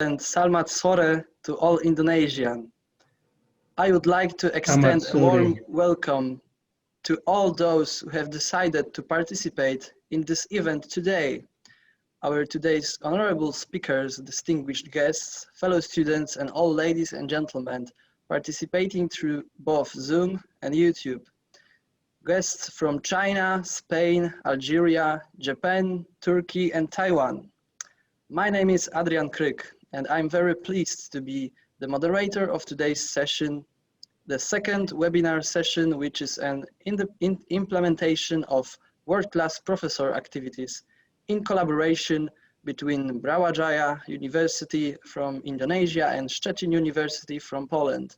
and Selamat Sore to all Indonesian. I would like to extend a warm welcome to all those who have decided to participate in this event today. Our today's honorable speakers, distinguished guests, fellow students, and all ladies and gentlemen participating through both Zoom and YouTube. Guests from China, Spain, Algeria, Japan, Turkey, and Taiwan. My name is Adrian Kryk, and I'm very pleased to be the moderator of today's session, the second webinar session, which is an implementation of world-class professor activities in collaboration between Brawijaya University from Indonesia and Szczecin University from Poland.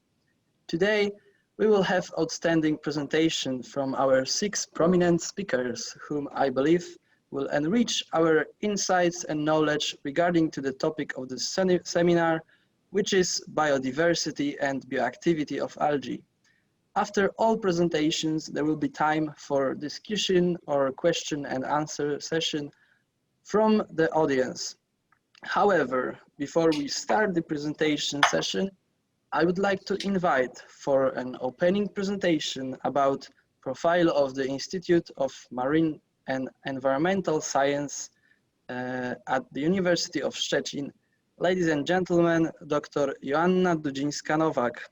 Today, we will have outstanding presentation from our 6 prominent speakers, whom I believe will enrich our insights and knowledge regarding to the topic of the seminar, which is Biodiversity and Bioactivity of Algae. After all presentations, there will be time for discussion or question and answer session from the audience. However, before we start the presentation session, I would like to invite for an opening presentation about profile of the Institute of Marine and Environmental Science at the University of Szczecin. Ladies and gentlemen, Dr. Joanna Dudzińska-Nowak.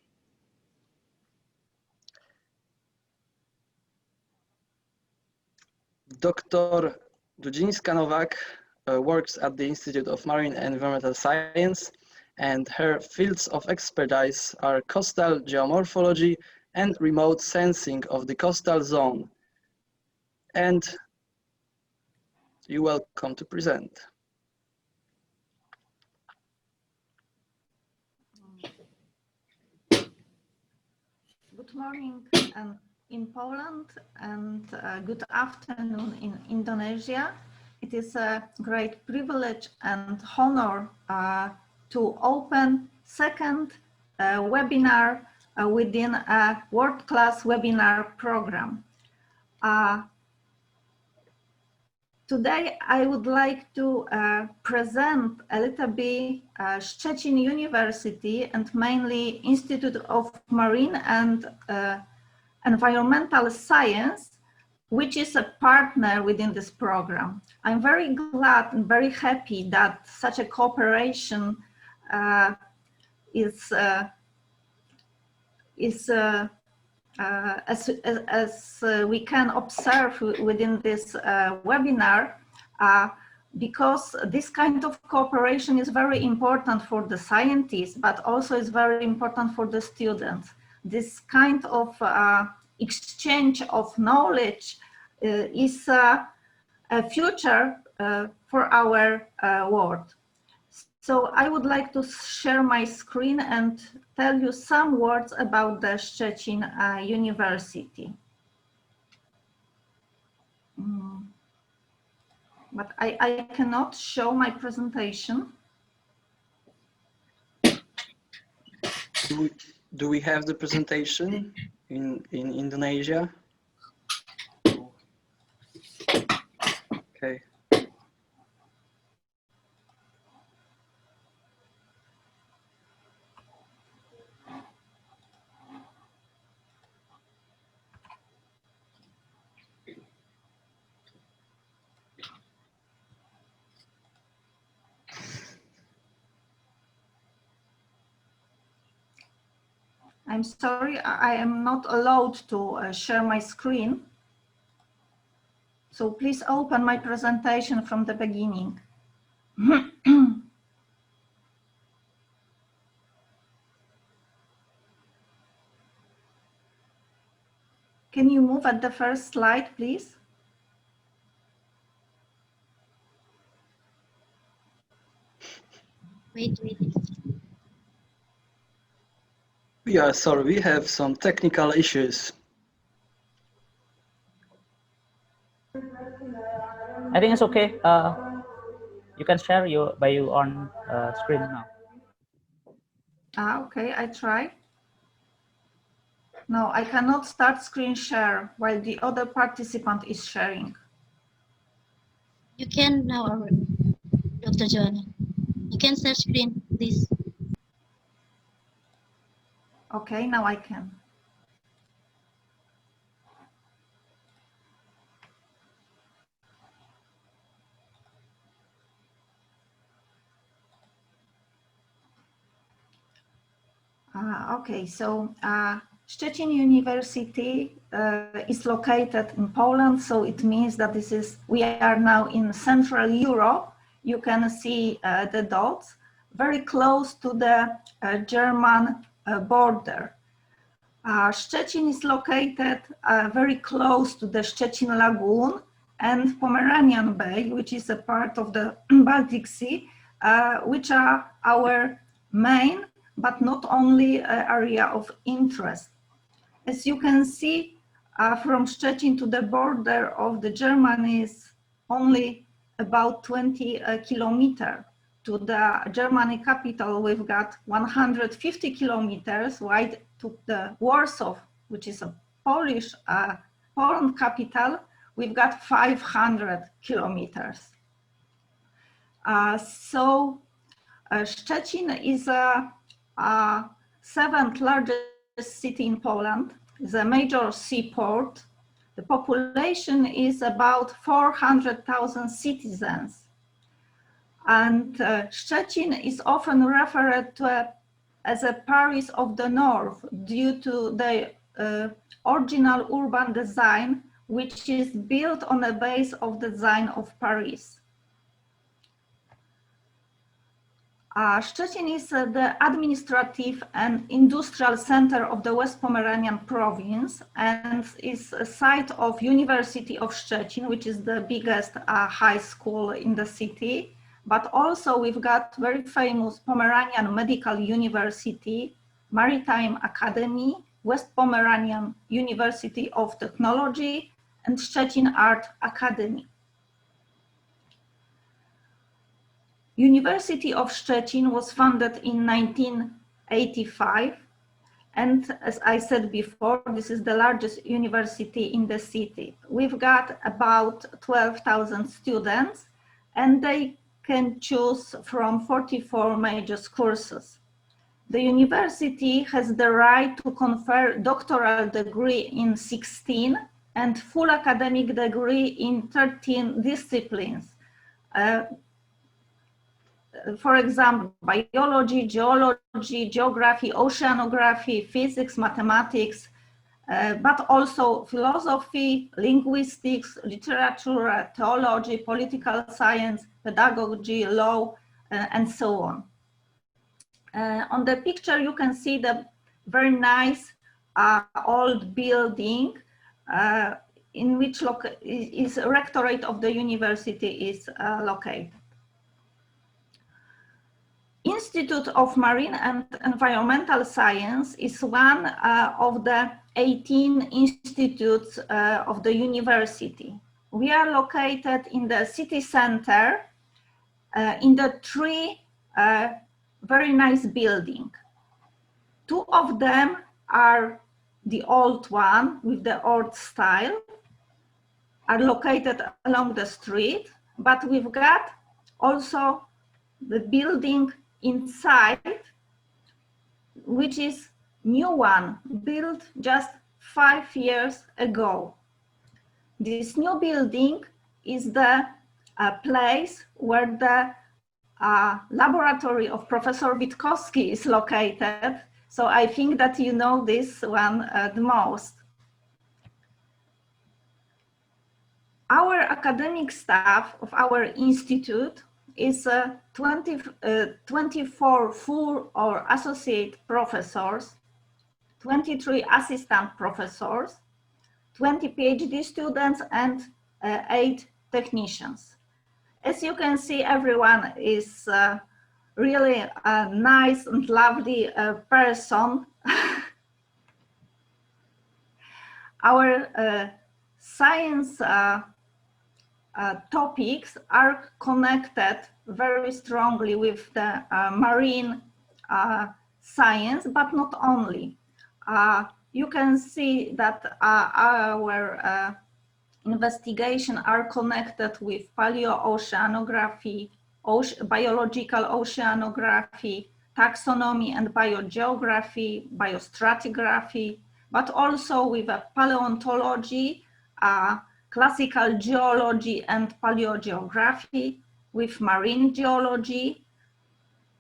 Dr. Dudzińska-Nowak works at the Institute of Marine and Environmental Science, and her fields of expertise are coastal geomorphology and remote sensing of the coastal zone. And you're welcome to present. Good morning in Poland and good afternoon in Indonesia. It is a great privilege and honor to open second webinar within a world-class webinar program. Today, I would like to present a little bit Szczecin University and mainly Institute of Marine and Environmental Science, which is a partner within this program. I'm very glad and very happy that such a cooperation as we can observe within this webinar, because this kind of cooperation is very important for the scientists, but also is very important for the students. This kind of exchange of knowledge is a future for our world. So I would like to share my screen and tell you some words about the Szczecin University. But I cannot show my presentation. Do we have the presentation in Indonesia? Okay. I'm sorry, I am not allowed to share my screen. So please open my presentation from the beginning. Can you move at the first slide, please? Wait. We are sorry, we have some technical issues. I think it's okay. You can share by your own screen now. Okay, I try. No, I cannot start screen share while the other participant is sharing. You can now, Dr. John. You can share screen. this. Okay, now I can. Okay, so Szczecin University is located in Poland, so it means that we are now in Central Europe. You can see the dots very close to the German border. Szczecin is located very close to the Szczecin Lagoon and Pomeranian Bay, which is a part of the Baltic Sea, which are our main but not only area of interest. As you can see, from Szczecin to the border of the Germany is only about 20 kilometers. To the Germany capital, we've got 150 kilometers, while to the Warsaw, which is a Polish Poland capital, we've got 500 kilometers. Szczecin is a seventh largest city in Poland, is a major seaport. The population is about 400,000 citizens. And Szczecin is often referred to as a Paris of the North due to the original urban design, which is built on the base of the design of Paris. Szczecin is the administrative and industrial center of the West Pomeranian province and is a site of University of Szczecin, which is the biggest high school in the city. But also we've got very famous Pomeranian Medical University, Maritime Academy, West Pomeranian University of Technology, and Szczecin Art Academy. University of Szczecin was founded in 1985. And as I said before, this is the largest university in the city. We've got about 12,000 students, and they can choose from 44 major courses. The university has the right to confer doctoral degree in 16 and full academic degree in 13 disciplines. For example, biology, geology, geography, oceanography, physics, mathematics, but also philosophy, linguistics, literature, theology, political science, pedagogy, law, and so on. On the picture, you can see the very nice old building in which is rectorate of the university is located. Institute of Marine and Environmental Science is one of the 18 institutes of the university. We are located in the city center in the three very nice buildings. Two of them are the old one with the old style, are located along the street, but we've got also the building inside, which is new one, built just 5 years ago. This new building is the place where the laboratory of Professor Witkowski is located. So I think that you know this one the most. Our academic staff of our institute is 24 full or associate professors, 23 assistant professors, 20 PhD students, and 8 technicians. As you can see, everyone is really a nice and lovely person. Our science topics are connected very strongly with the marine science, but not only. You can see that our investigation are connected with paleooceanography, biological oceanography, taxonomy and biogeography, biostratigraphy, but also with a paleontology, classical geology and paleogeography, with marine geology,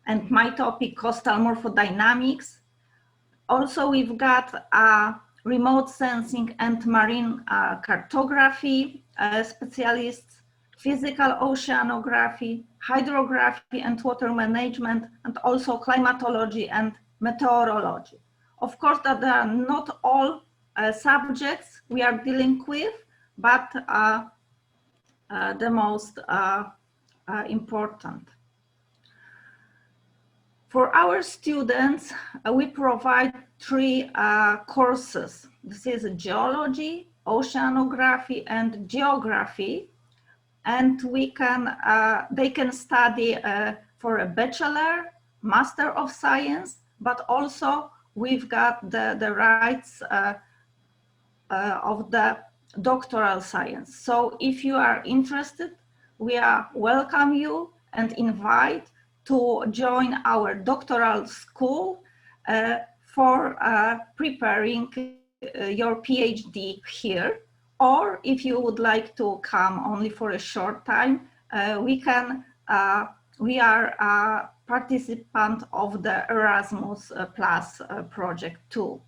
and my topic, coastal morphodynamics. Also, we've got remote sensing and marine cartography specialists, physical oceanography, hydrography and water management, and also climatology and meteorology. Of course, that are not all subjects we are dealing with, but the most important. For our students, we provide 3 courses. This is geology, oceanography, and geography. And we can, they can study for a bachelor, master of science, but also we've got the rights of the doctoral science. So if you are interested, we welcome you and invite to join our doctoral school for preparing your PhD here. Or if you would like to come only for a short time, we are a participant of the Erasmus Plus project too.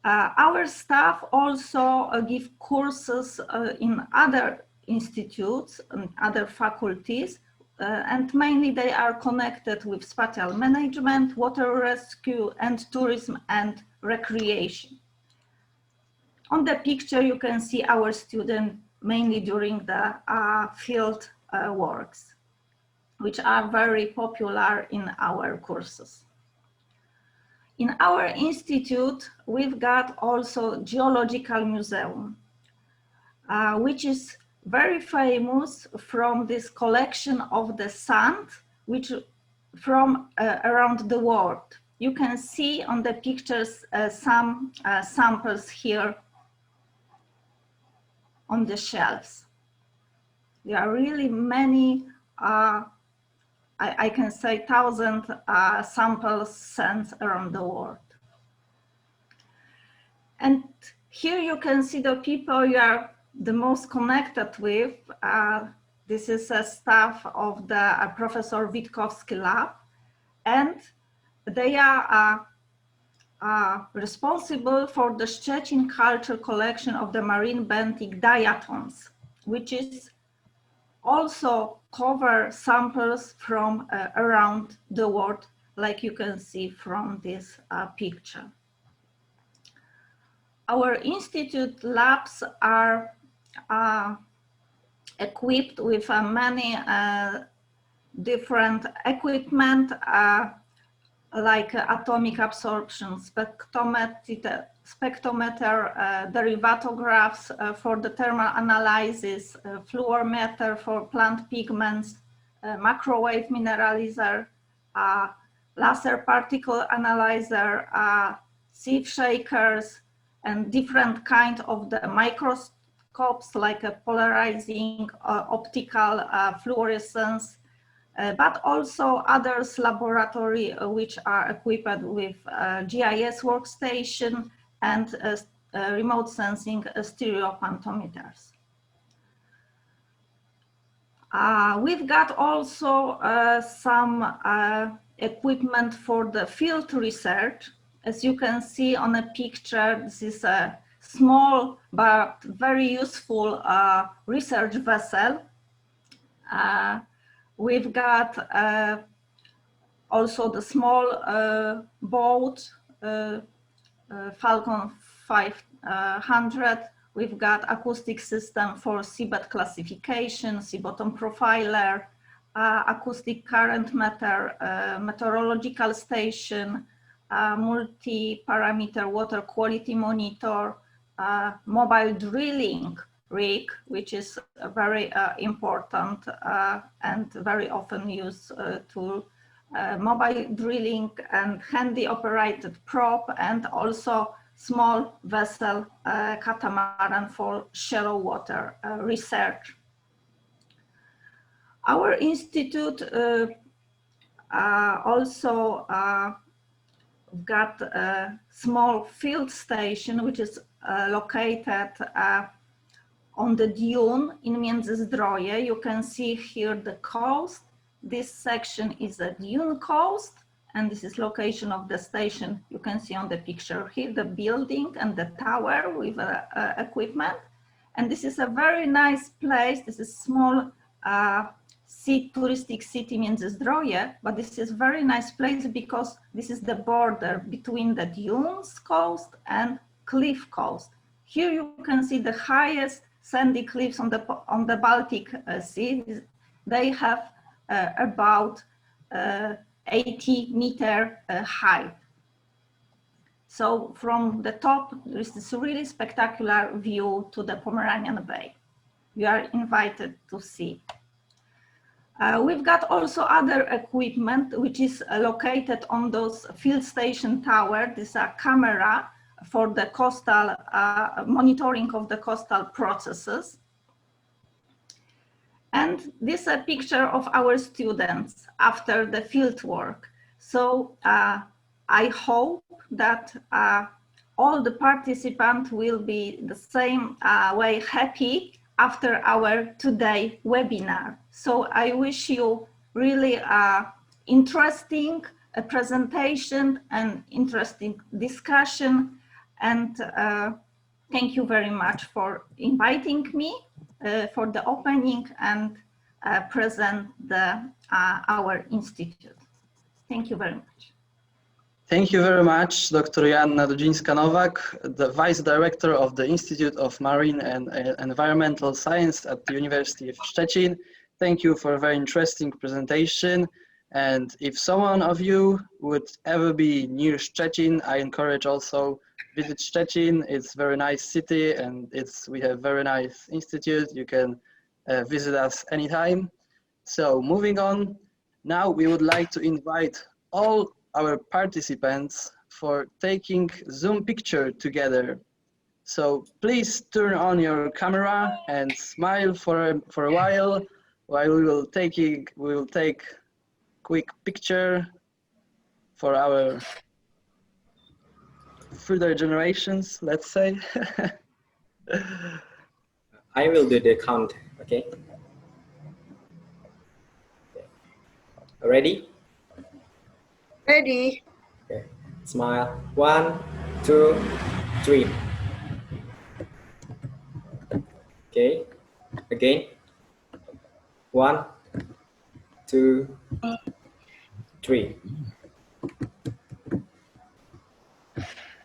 Our staff also give courses in other institutes and other faculties, and mainly they are connected with spatial management, water rescue, and tourism and recreation. On the picture, you can see our students mainly during the field works, which are very popular in our courses. In our institute, we've got also Geological Museum, which is very famous from this collection of the sand, which from around the world. You can see on the pictures some samples here on the shelves. There are really many, I can say 1,000 samples sent around the world. And here you can see the people you are the most connected with. This is a staff of the Professor Witkowski lab, and they are responsible for the Szczecin culture collection of the marine benthic diatoms, which is also cover samples from around the world, like you can see from this picture. Our institute labs are equipped with many different equipment, like atomic absorption spectrometer, derivatographs for the thermal analysis, fluorometer for plant pigments, microwave mineralizer, laser particle analyzer, sieve shakers, and different kind of the microscopes like a polarizing optical fluorescence, but also others laboratory which are equipped with GIS workstation and remote sensing stereophantometers. We've got also some equipment for the field research. As you can see on a picture, this is a small but very useful research vessel. We've got also the small boat, Falcon 500. We've got acoustic system for seabed classification, sea bottom profiler, acoustic current meter, meteorological station, multi-parameter water quality monitor, mobile drilling rig, which is a very important and very often used tool, mobile drilling and handy operated probe, and also small vessel catamaran for shallow water research. Our institute also got a small field station, which is located on the dune in Międzyzdroje. You can see here the coast. This section is a dune coast, and this is location of the station. You can see on the picture here, the building and the tower with equipment. And this is a very nice place. This is small touristic city Międzyzdroje, but this is very nice place because this is the border between the dunes coast and cliff coast. Here you can see the highest sandy cliffs on the Baltic Sea. They have about 80-meter height. So from the top, there is this really spectacular view to the Pomeranian Bay. You are invited to see. We've got also other equipment which is located on those field station tower. This is a camera for the coastal monitoring of the coastal processes. And this is a picture of our students after the field work. So I hope that all the participants will be the same way happy after our today webinar. So I wish you really interesting presentation and interesting discussion. And thank you very much for inviting me for the opening and present our institute. Thank you very much. Thank you very much, Dr. Joanna Dudzińska-Nowak, the Vice Director of the Institute of Marine and Environmental Science at the University of Szczecin. Thank you for a very interesting presentation. And if someone of you would ever be near Szczecin, I encourage also visit Szczecin. It's a very nice city and we have very nice institute. You can visit us anytime. So moving on, now we would like to invite all our participants for taking Zoom picture together. So please turn on your camera and smile for a while we will take quick picture for our further generations, let's say. I will do the count, okay? Ready? Ready. Okay. Smile. 1, 2, 3. Okay. Again. 1, 2, 3.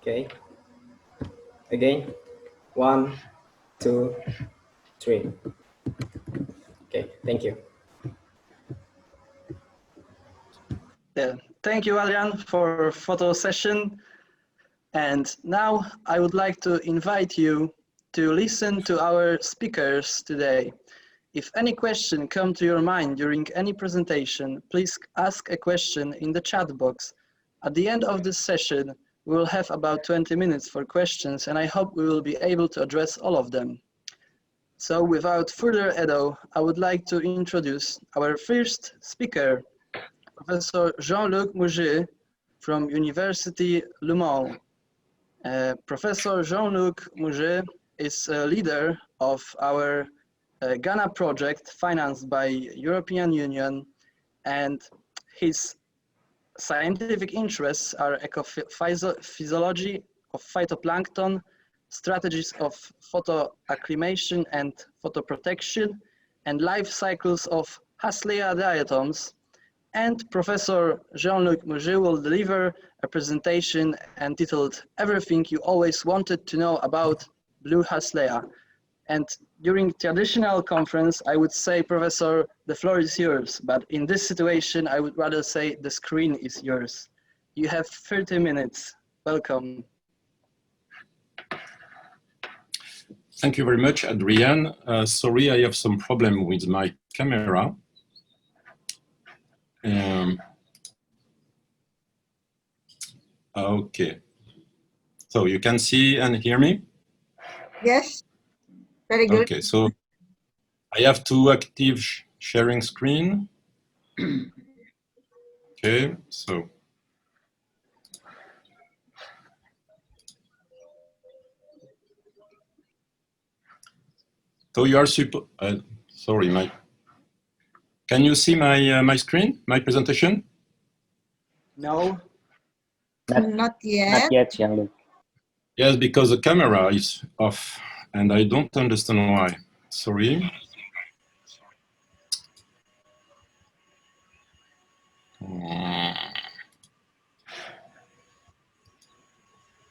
Okay. Again. 1, 2, 3. Okay. Thank you. Yeah. Thank you, Adrian, for photo session. And now I would like to invite you to listen to our speakers today. If any question comes to your mind during any presentation, please ask a question in the chat box. At the end of this session, we will have about 20 minutes for questions, and I hope we will be able to address all of them. So without further ado, I would like to introduce our first speaker, Professor Jean-Luc MOUGET from University Le Mans. Professor Jean-Luc MOUGET is a leader of our Ghana project financed by European Union, and his scientific interests are ecophysiology of phytoplankton, strategies of photoacclimation and photoprotection, and life cycles of Haslea diatoms. And Professor Jean-Luc MOUGET will deliver a presentation entitled Everything You Always Wanted to Know About Blue Haslea. And during traditional conference, I would say, Professor, the floor is yours. But in this situation, I would rather say the screen is yours. You have 30 minutes. Welcome. Thank you very much, Adrian. Sorry, I have some problem with my camera. Okay. So you can see and hear me? Yes. Very good. Okay, so I have to active sharing screen. Okay, so. So you are sorry, can you see my screen, my presentation? No. Not yet. Not yet, Jean-Luc. Yes, because the camera is off and I don't understand why. Sorry.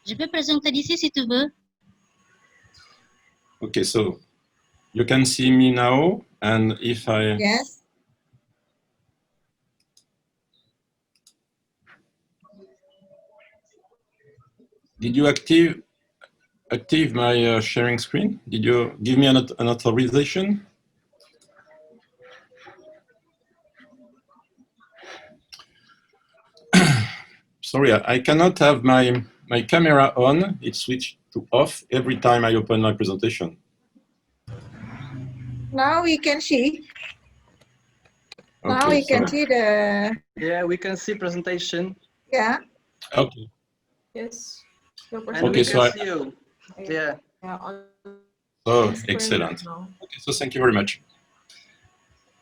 Je peux présenter d'ici si tu veux. Okay, so you can see me now, and if I... Yes. Did you active my sharing screen? Did you give me an authorization? Sorry, I cannot have my camera on. It's switched to off every time I open my presentation. Now we can see. Okay, now we can sorry. see the... Yeah, we can see presentation. Yeah. Okay. Yes. And Okay, we so can see you. Yeah. Oh, excellent. Okay, so thank you very much.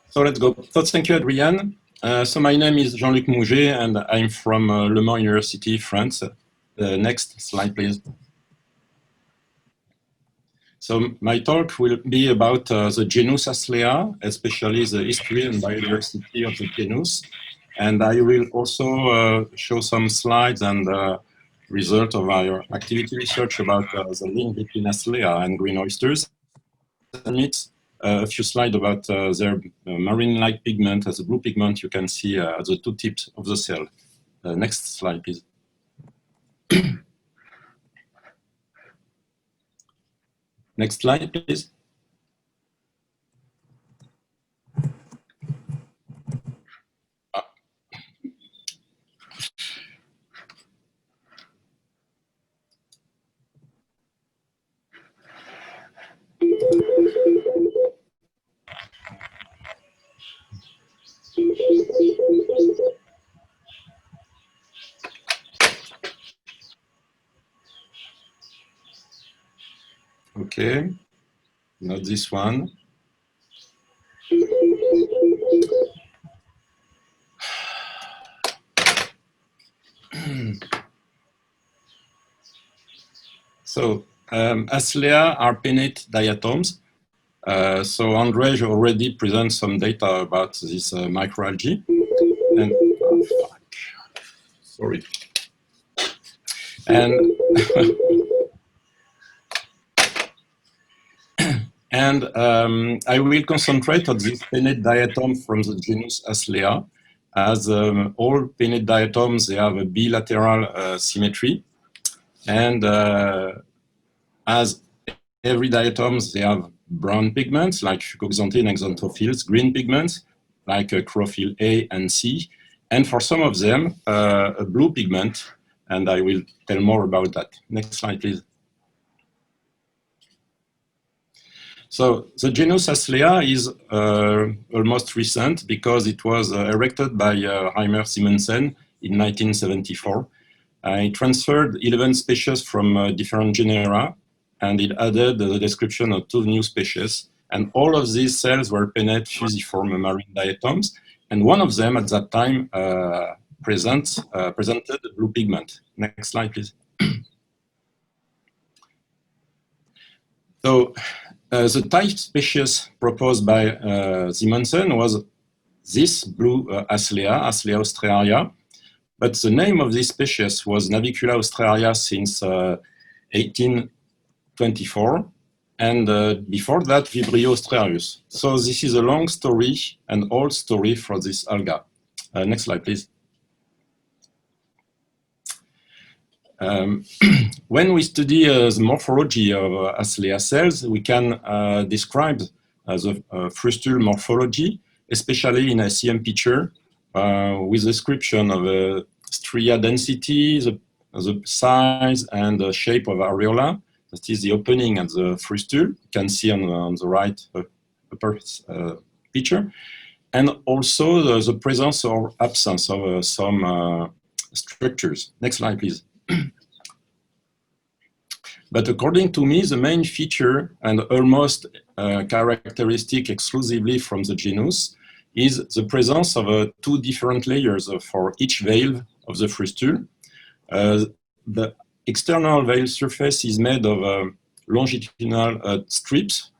So let's go. So thank you, Adrian. So my name is Jean-Luc MOUGET, and I'm from Le Mans University, France. Next slide, please. So my talk will be about the genus Haslea, especially the history and biodiversity of the genus. And I will also show some slides and result of our activity research about the link between Haslea and green oysters. And it's a few slides about their marine-like pigment as a blue pigment you can see at the two tips of the cell. Next slide, please. Next slide, please. Okay, not this one. So Haslea are pinnate diatoms. So Andrzej already presented some data about this microalgae. And sorry. And and I will concentrate on this pinnate diatom from the genus Haslea. As all pinnate diatoms, they have a bilateral symmetry. And as every diatoms, they have brown pigments like fucoxanthin and xanthophylls, green pigments like chlorophyll A and C, and for some of them, a blue pigment, and I will tell more about that. Next slide, please. So the genus Haslea is almost recent because it was erected by Reimer Simonsen in 1974. It transferred 11 species from different genera, and it added the description of 2 new species. And all of these cells were pinnate fusiform marine diatoms, and one of them at that time presented blue pigment. Next slide, please. So the type species proposed by Simonsen was this blue Haslea, Haslea austraria. But the name of this species was Navicula austraria since 1824. And before that, Vibrio australius. So this is a long story, an old story for this alga. Next slide, please. When we study the morphology of Haslea cells, we can describe the frustule morphology, especially in a CM picture, with description of stria density, the size and the shape of areola. That is the opening at the frustule. You can see on the right upper picture. and also the presence or absence of some structures. Next slide, please. But according to me, the main feature and almost characteristic exclusively from the genus is the presence of two different layers for each valve of the frustule. The external valve surface is made of longitudinal strips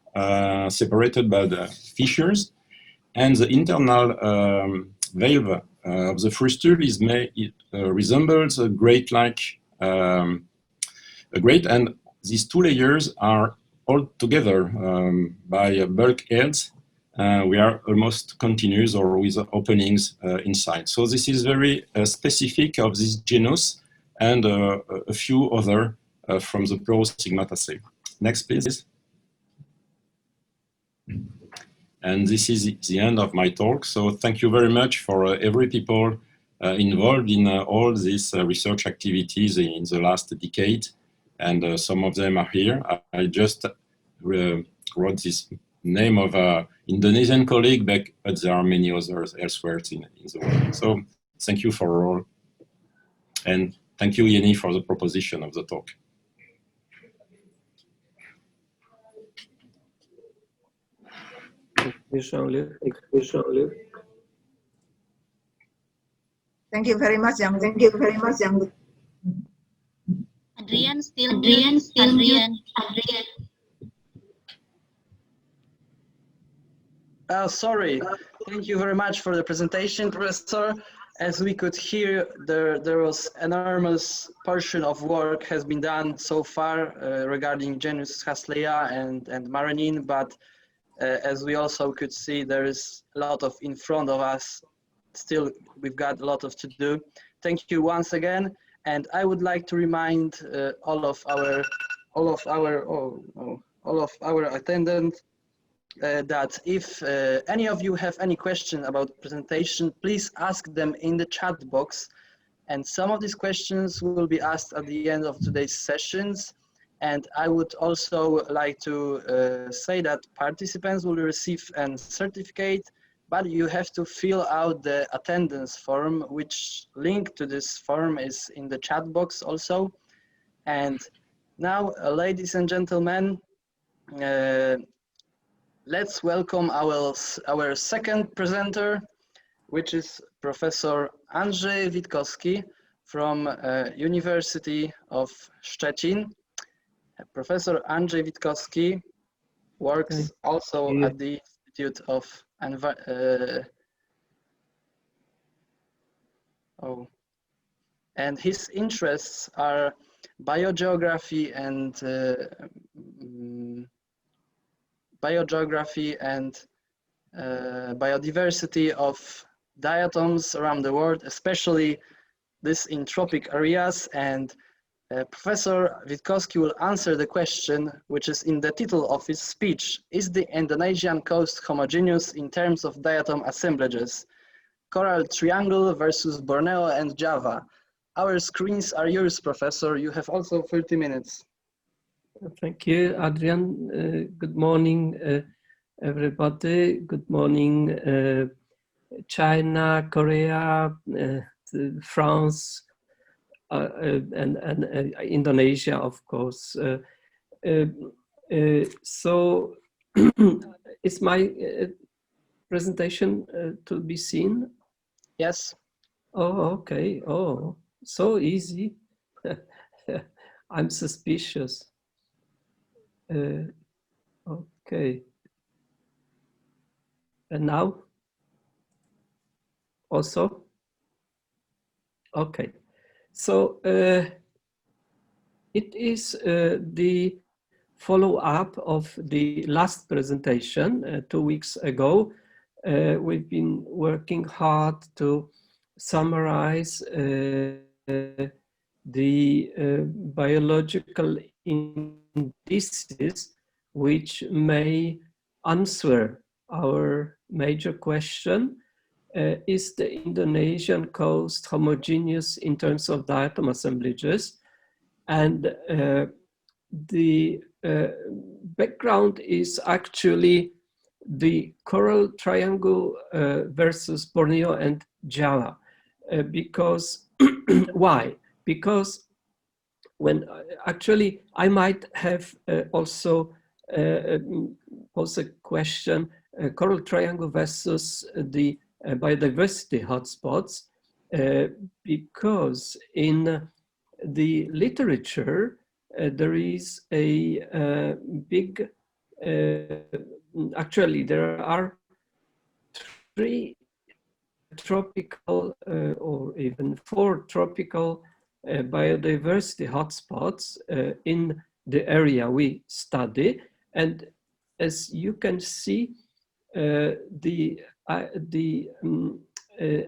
separated by the fissures, and the internal valve of the frustule is resembles a grate-like grate, and these two layers are all together by bulkheads. We are almost continuous or with openings inside. So this is very specific of this genus and a few other from the Prostigmataceae. Next, please. And this is the end of my talk. So thank you very much for every people involved in all these research activities in the last decade. And some of them are here. I just wrote this name of an Indonesian colleague, but there are many others elsewhere in the world. So thank you for all. And thank you, Yenny, for the proposition of the talk. Thank you, Jean-Luc. Thank you very much, Jean-Luc. Thank you very much, Jean-Luc. Adrian still Adrian. Sorry. Thank you very much for the presentation, Professor. As we could hear, there was enormous portion of work has been done so far regarding genus Haslea and Maranine, but as we also could see, there is a lot of in front of us. Still, we've got a lot of to do. Thank you once again, and I would like to remind all of our attendants that if any of you have any question about the presentation, please ask them in the chat box, and some of these questions will be asked at the end of today's sessions. And I would also like to say that participants will receive a certificate, but you have to fill out the attendance form, which link to this form is in the chat box also. And now, ladies and gentlemen, let's welcome our second presenter, which is Professor Andrzej Witkowski from University of Szczecin. Professor Andrzej Witkowski works also at the Institute of and his interests are biogeography and biodiversity of diatoms around the world, especially this in tropic areas. And Professor Witkowski will answer the question, which is in the title of his speech: is the Indonesian coast homogeneous in terms of diatom assemblages? Coral Triangle versus Borneo and Java. Our screens are yours, Professor. You have also 30 minutes. Thank you, Adrian. Good morning, everybody. Good morning, China, Korea, France, and Indonesia, of course. So is my presentation to be seen? Yes. Oh, okay. Oh, so easy. I'm suspicious. Okay. And now? Also? Okay. So it is the follow-up of the last presentation 2 weeks ago. We've been working hard to summarize the biological indices which may answer our major question: is the Indonesian coast homogeneous in terms of diatom assemblages? And the background is actually the coral triangle versus Borneo and Java. Because, why? Because when actually I might have also posed a question, coral triangle versus the biodiversity hotspots, because in the literature there is a big, actually there are 3 tropical or even 4 tropical biodiversity hotspots in the area we study. And as you can see, the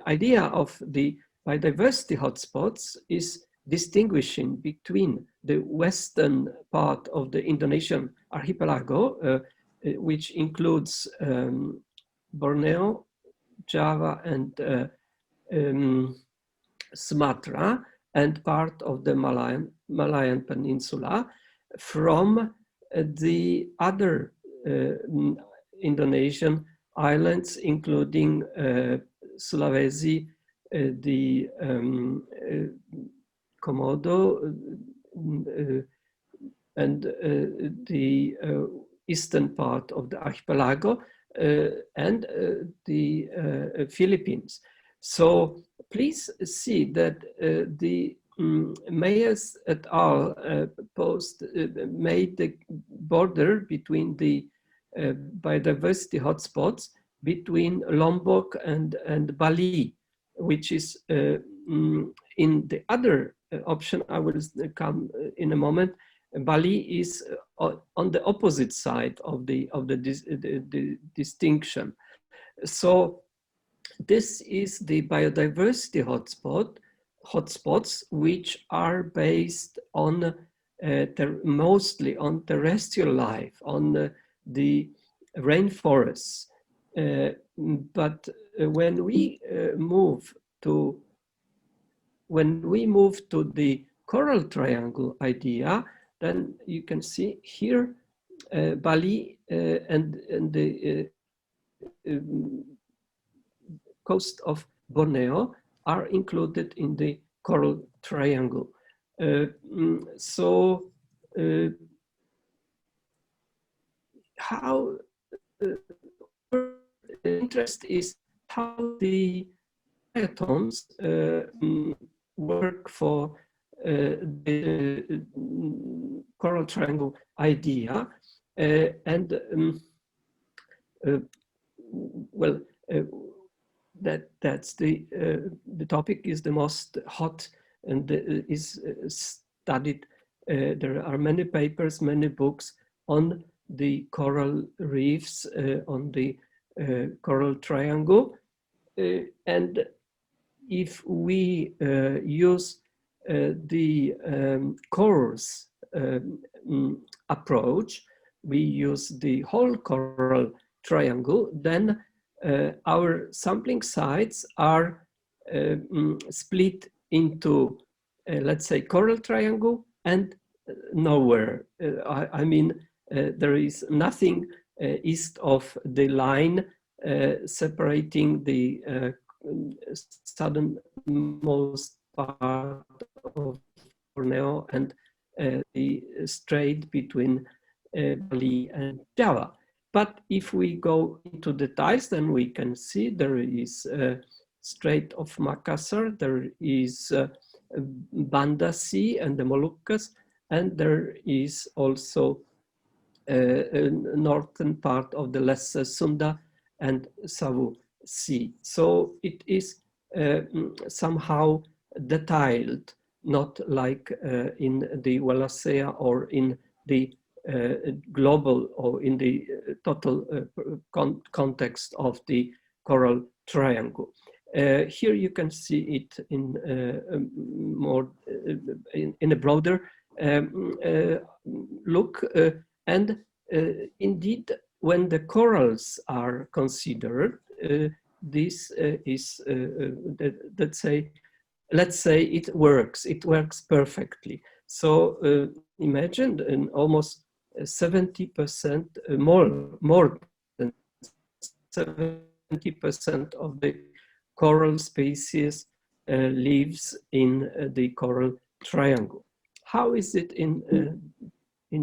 idea of the biodiversity hotspots is distinguishing between the western part of the Indonesian archipelago, which includes Borneo, Java, and Sumatra, and part of the Malayan Peninsula, from the other Indonesian islands, including Sulawesi, the Komodo, and the eastern part of the archipelago, and the Philippines. So please see that the Mayers et al. Made the border between the biodiversity hotspots between Lombok and Bali, which is in the other option. I will come in a moment. Bali is on the opposite side of the distinction. So this is the biodiversity hotspots, which are based on mostly on terrestrial life, on the rainforests. But when we move to the coral triangle idea, then you can see here Bali and the coast of Borneo are included in the coral triangle. So how interest is how the diatoms work for the coral triangle idea, and well, that's the topic is the most hot and is studied. There are many papers, many books on the coral reefs, on the coral triangle, and if we use the course approach, we use the whole coral triangle, then our sampling sites are split into, let's say, coral triangle and nowhere. I mean, there is nothing east of the line separating the southernmost part of Borneo and the strait between Bali and Java. But if we go into details, then we can see there is Strait of Makassar, there is Banda Sea and the Moluccas, and there is also northern part of the Lesser Sunda and Savu Sea. So it is somehow detailed, not like in the Wallacea or in the global or in the total context of the coral triangle. Here you can see it in more in a broader look, and indeed, when the corals are considered, this is let's say it works perfectly. So imagine an almost 70% more than 70% of the coral species lives in the coral triangle. How is it in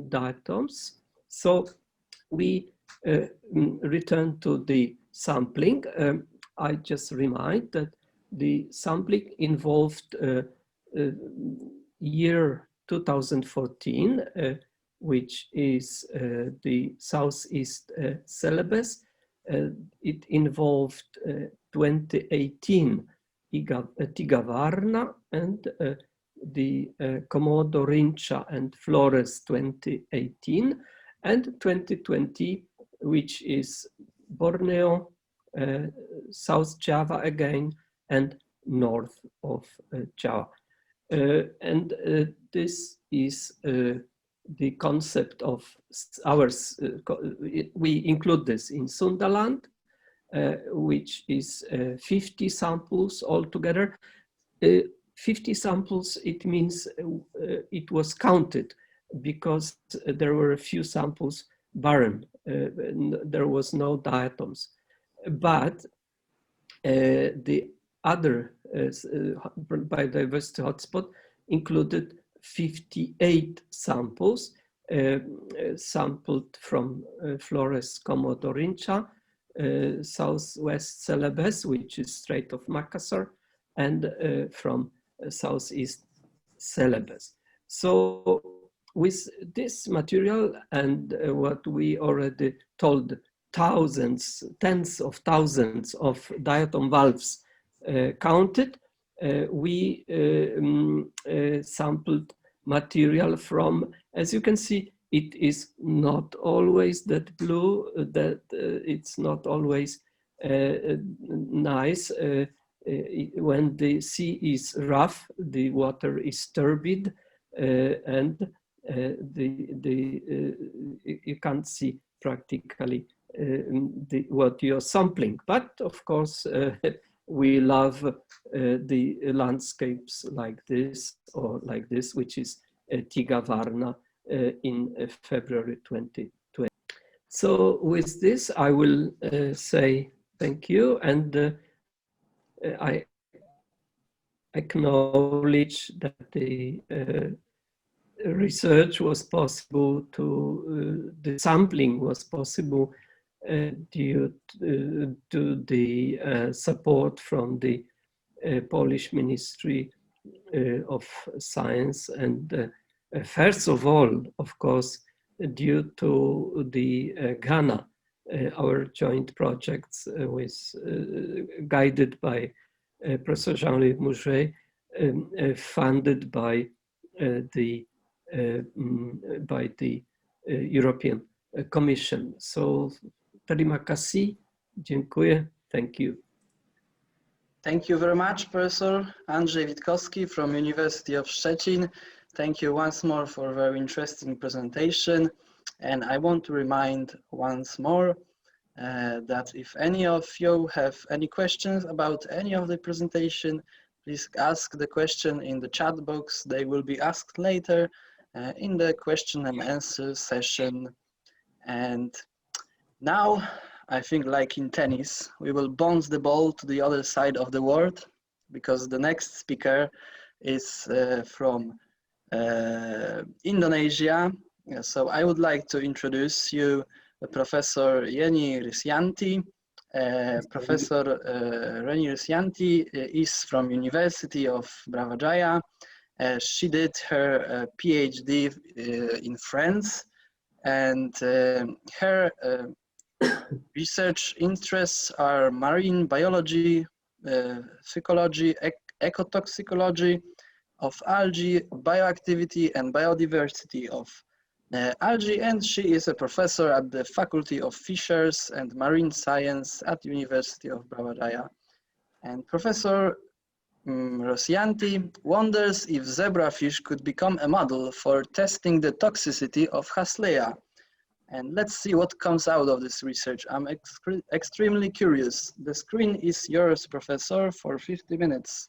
diatoms? So we return to the sampling. I just remind that the sampling involved year 2014, which is the Southeast Celebes. It involved 2018 Tigavarna and the Komodo Rincha and Flores 2018, and 2020, which is Borneo, South Java again, and north of Java. And this is the concept of ours. We include this in Sundaland, which is 50 samples altogether. 50 samples, it means it was counted because there were a few samples barren. There was no diatoms. But the other biodiversity hotspot included 58 samples sampled from Flores Komodo Rincha, Southwest Celebes, which is Strait of Makassar, and from Southeast Celebes. So with this material and what we already told, thousands, tens of thousands of diatom valves counted, we sampled material from, as you can see, it is not always that blue, that it's not always nice. When the sea is rough, the water is turbid, and you can't see practically what you're sampling. But of course, we love the landscapes like this or like this, which is Tigavarna in February 2020. So with this, I will say thank you, and I acknowledge that the research was possible the sampling was possible due to the support from the Polish Ministry of Science, and first of all, of course, due to the Ghana, our joint projects guided by Professor Jean-Luc MOUGET, funded by the European Commission. So, terima kasih, dziękuję, thank you. Thank you very much, Professor Andrzej Witkowski from University of Szczecin. Thank you once more for a very interesting presentation. And I want to remind once more that if any of you have any questions about any of the presentation, please ask the question in the chat box. They will be asked later in the question and answer session. And now, I think like in tennis, we will bounce the ball to the other side of the world, because the next speaker is from Indonesia. So I would like to introduce you Professor Yenny Risjani. Professor Yenny Risjani is from University of Brawijaya. She did her PhD in France, and her research interests are marine biology, phycology, ecotoxicology of algae, bioactivity and biodiversity of algae, and she is a professor at the Faculty of Fisheries and Marine Science at University of Brawijaya. And Professor Risjani wonders if zebrafish could become a model for testing the toxicity of Haslea. And let's see what comes out of this research. I'm extremely curious. The screen is yours, Professor, for 50 minutes.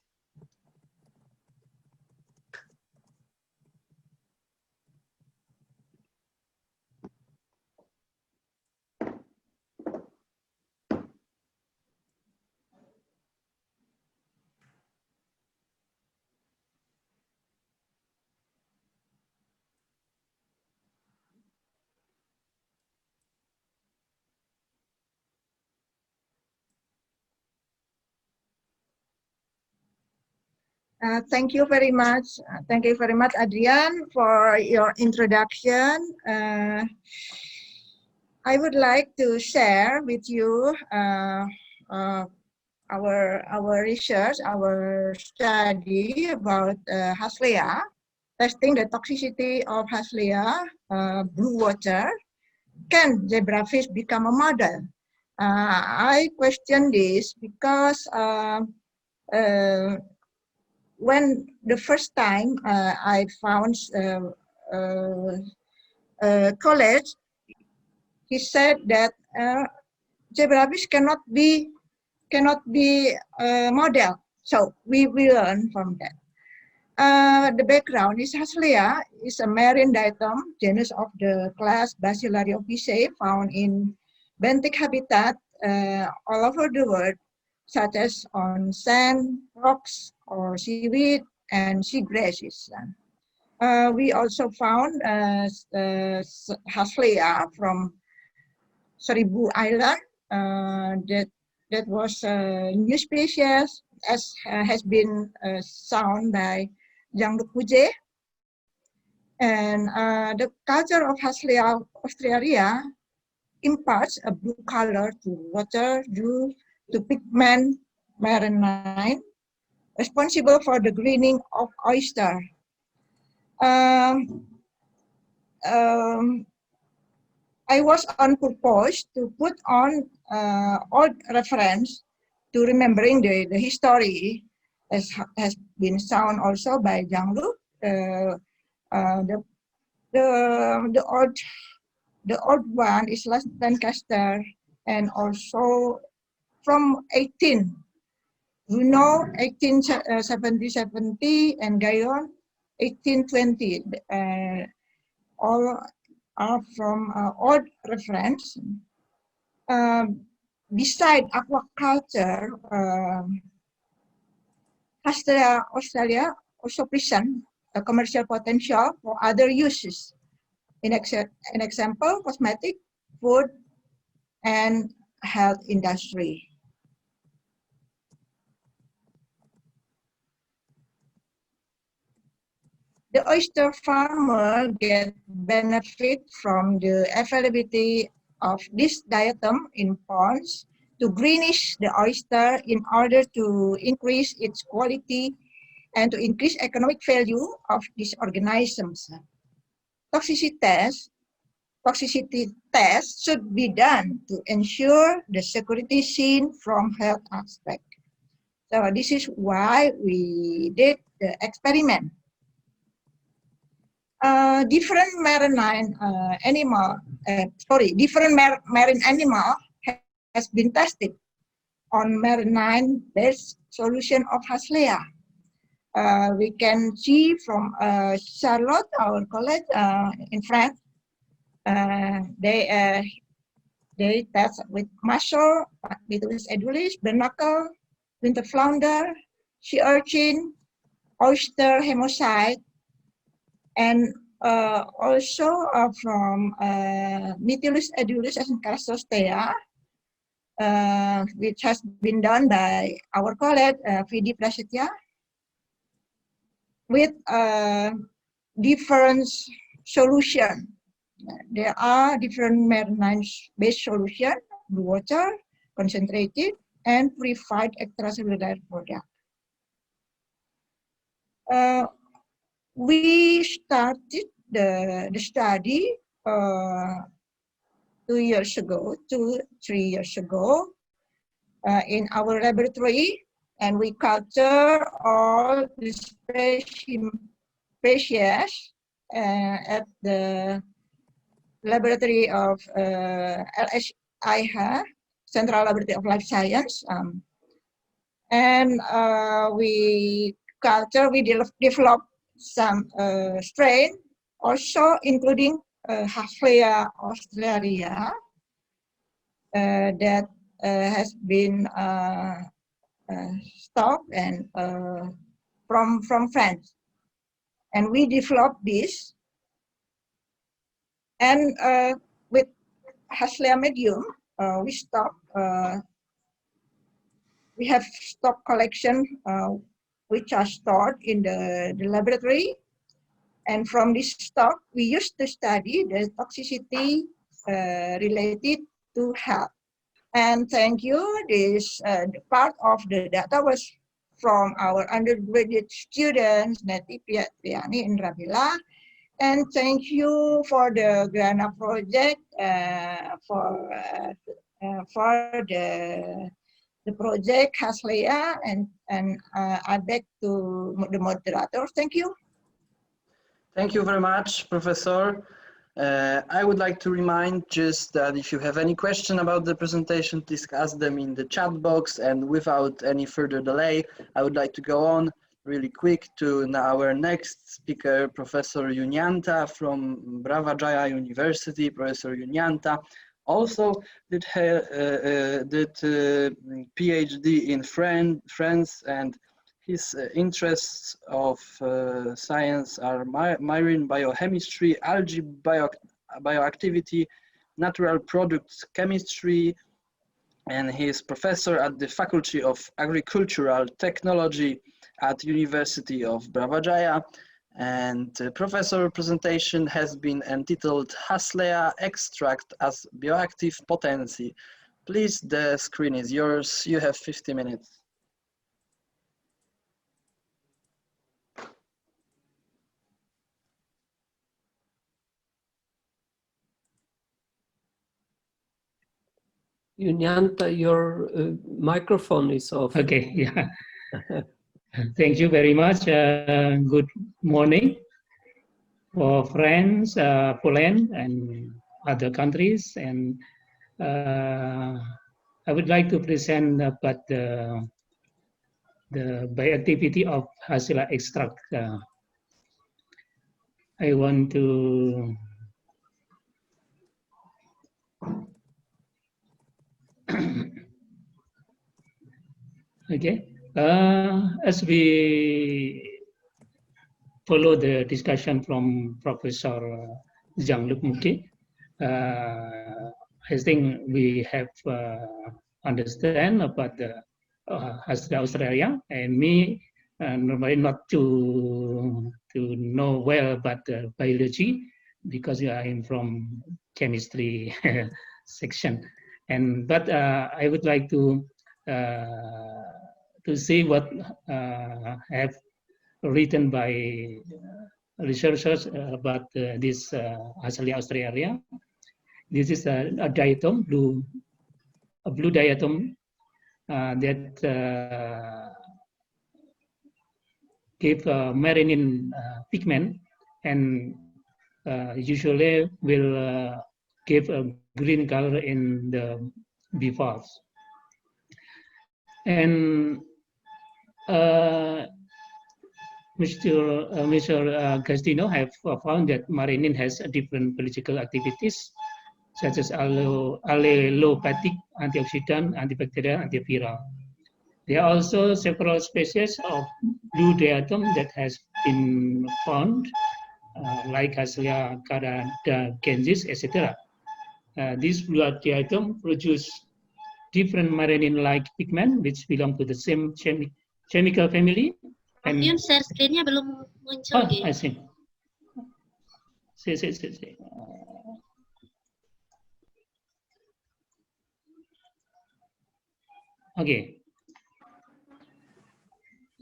Thank you very much. Thank you very much, Adrian, for your introduction. I would like to share with you our research, our study about Haslea, testing the toxicity of Haslea blue water. Can zebrafish become a model? I question this because when the first time I found college, he said that zebrafish cannot be a model. So we learn from that. The background is Haslea is a marine diatom, genus of the class Gracillaria found in benthic habitat all over the world, such as on sand, rocks, or seaweed and seagrasses. We also found Haslea from Seribu Island. That was a new species, as has been shown by Jean-Luc. And the culture of Haslea australia imparts a blue color to water due to pigment melanine, responsible for the greening of oyster. I was on purpose to put on old reference to remembering the history, as has been shown also by Jean-Luc. The old one is Lancaster, and also from 1870 and Gayon 1820. All are from old reference. Beside aquaculture, Haslea Australia also present a commercial potential for other uses. An example, cosmetic, food, and health industry. The oyster farmer get benefit from the availability of this diatom in ponds to greenish the oyster in order to increase its quality and to increase economic value of these organisms. Toxicity tests should be done to ensure the security seen from health aspect. So this is why we did the experiment. Different marine animal has been tested on marine-based solution of Haslea. We can see from Charlotte, our college in France. They test with mussel, Vitis edulis, bernacle, winter flounder, sea urchin, oyster hemocyte, and also from Vitis edulis and Crassostea, which has been done by our colleague Ph.D. with different solution. There are different marine-based solution, blue water, concentrated, and purified extracellular product. We started the study 3 years ago in our laboratory, and we culture all the species at the laboratory of LSIH, Central Laboratory of Life Science, and we developed some strain, also including Haslea australia that has been stocked and from France, and we developed this. And with Haslea medium, we have stock collection which are stored in the laboratory. And from this stock, we used to study the toxicity related to health. And thank you. This part of the data was from our undergraduate students, Risjani and Rabila. And thank you for the Grana project for the project Haslea, and I beg to the moderator. Thank you. Thank you very much, Professor. I would like to remind just that if you have any question about the presentation, please ask them in the chat box, and without any further delay, I would like to go on really quick to our next speaker, Professor Yunianta from Brawijaya University. Professor Yunianta also did PhD in France, and his interests of science are marine biochemistry, algae bioactivity, natural products chemistry, and he is professor at the Faculty of Agricultural Technology at University of Brawijaya. And professor presentation has been entitled Haslea Extract as Bioactive Potency. Please, the screen is yours. You have 50 minutes. Yunianta, your microphone is off. Okay, yeah. Thank you very much. Good morning for friends, Poland and other countries. And I would like to present about the bioactivity of Haslea extract. I want to okay. As we follow the discussion from Professor Jean-Luc MOUGET, I think we have understand about the Australia, and me normally not to know well about the biology, because I am from chemistry section, but I would like to see what have written by researchers about this Haslea Australia. This is a diatom, a blue diatom that give melanin pigment, and usually will give a green color in the bivalves. And Mr. Castino have found that marinin has different biological activities, such as allelopathic, antioxidant, antibacterial, antiviral. There are also several species of blue diatom that has been found, like Haslea canadensis, etc. These blue diatom produce different marinin-like pigment which belong to the same chemical family. And share screen-nya belum muncul. Oh, I see. See. Okay.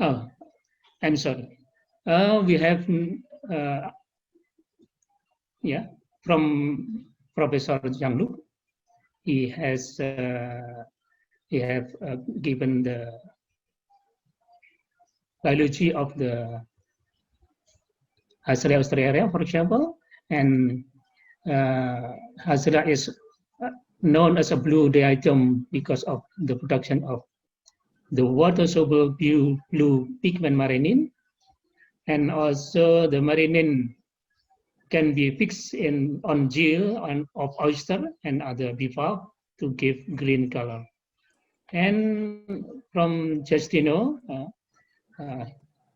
Oh, I'm sorry. We have, yeah, from Professor Jean-Luc. He has given the biology of the Haslea Australia, for example, and Haslea is known as a blue diatom because of the production of the water-soluble blue pigment marinin, and also the marinin can be fixed on gill of oyster and other bivalve to give green color. And from Justino,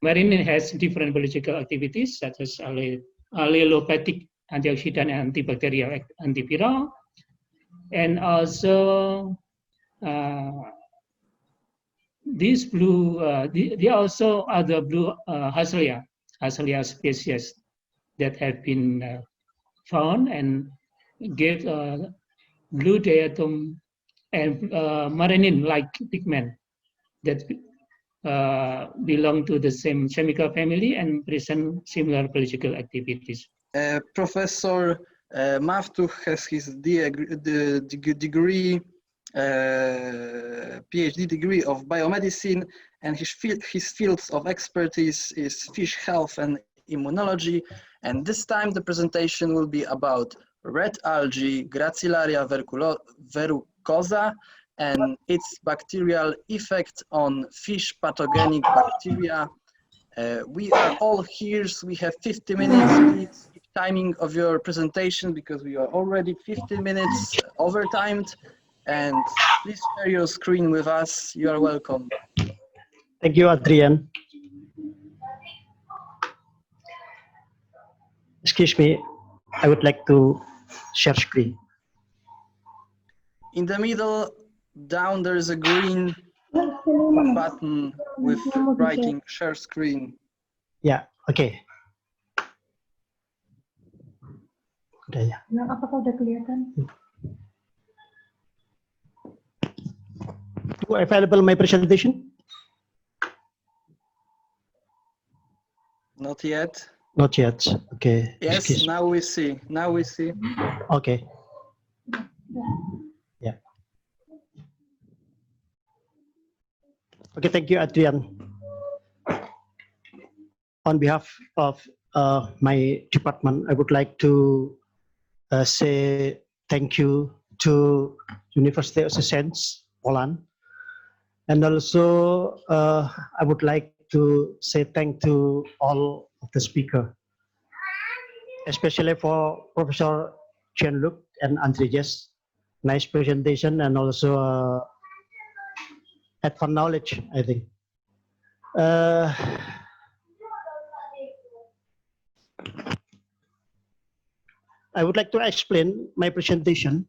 marinin has different biological activities such as allelopathic, antioxidant, antibacterial, antiviral, and also these blue, there are also other blue Haslea species that have been found and gave blue diatom and marinin-like pigment that belong to the same chemical family and present similar biological activities. Professor Maftuch has his degree, Ph.D. degree of biomedicine, and his fields of expertise is fish health and immunology. And this time the presentation will be about red algae, Gracillaria verrucosa, and its bacterial effect on fish pathogenic bacteria. We are all here, so we have 50 minutes. Please keep timing of your presentation because we are already 15 minutes overtimed. And please share your screen with us. You are welcome. Thank you, Adrian. Excuse me, I would like to share screen. In the middle, down, there is a green button with writing share screen. Yeah, okay. Udah ya. Apakah udah kelihatan? Do I available my presentation? Not yet. Not yet. Okay. Yes, Excuse. now we see. Now we see. Okay. Yeah. Okay, thank you, Adrian. On behalf of my department, I would like to say thank you to University of Szczecin, Poland. And also, I would like to say thank to all of the speakers, especially for Professor Jean-Luc and Andrzej. Nice presentation and also advanced knowledge, I think. I would like to explain my presentation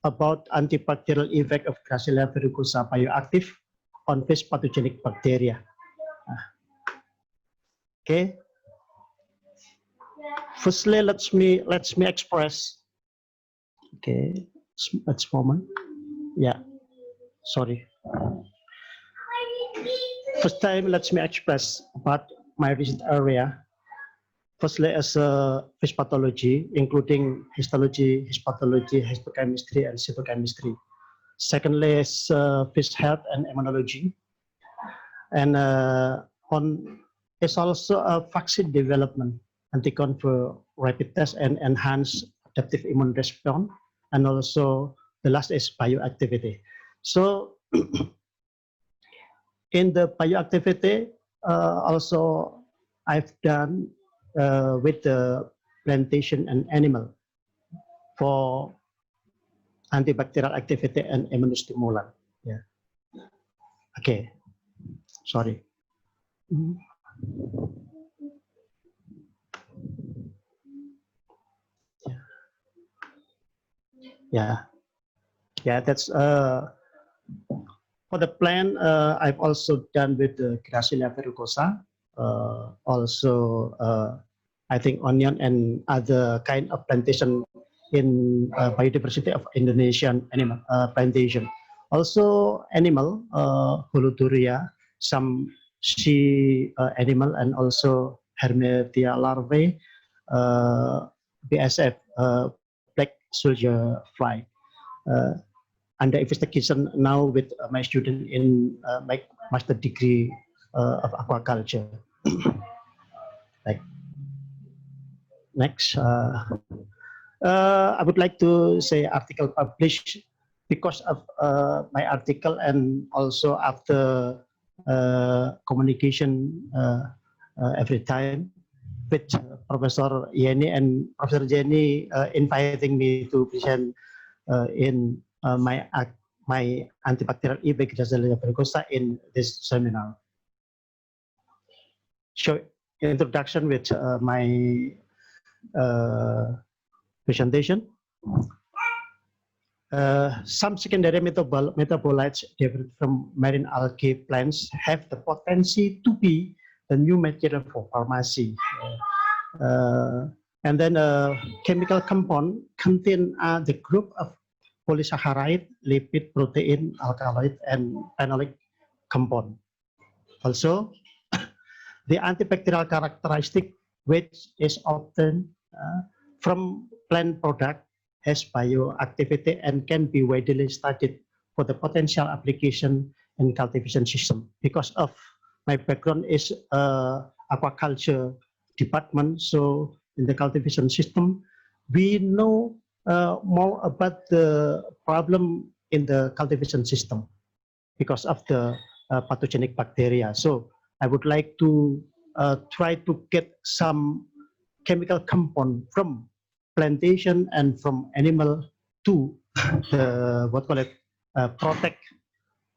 about antibacterial effect of Gracillaria verrucosa bioactive on fish pathogenic bacteria. Okay. Firstly, let me express. Okay, let's moment. Yeah, sorry. First time, let me express about my research area. Firstly, as a fish pathology, including histology, histopathology, histochemistry, and cytochemistry. Secondly, as fish health and immunology. And it's also a vaccine development, anticonfer rapid test and enhanced adaptive immune response. And also the last is bioactivity. So in the bioactivity, also I've done with the plantation and animal for antibacterial activity and immunostimulant. Yeah. Okay. Sorry. Yeah. Yeah, that's for the plant. I've also done with the Gracillaria verrucosa. Also, I think onion and other kind of plantation in biodiversity of Indonesian animal plantation. Also, animal Holuturia, some sea animal, and also Hermetia larvae, BSF, black soldier fly. Under investigation now with my student in my master degree of aquaculture. Like next, I would like to say article published because of my article and also after communication every time with Professor Yenny and Professor Yenny inviting me to present in my antibacterial effect Gracillaria verrucosa in this seminar. So introduction with my presentation. some secondary metabolites derived from marine algae plants have the potency to be the new material for pharmacy. And then a chemical compound contain the group of polysaccharide, lipid, protein, alkaloid, and phenolic compound. Also, the antibacterial characteristic, which is obtained from plant product, has bioactivity and can be widely studied for the potential application in cultivation system. Because of my background is aquaculture department, so in the cultivation system, we know more about the problem in the cultivation system because of the pathogenic bacteria. So I would like to try to get some chemical compound from plantation and from animal to protect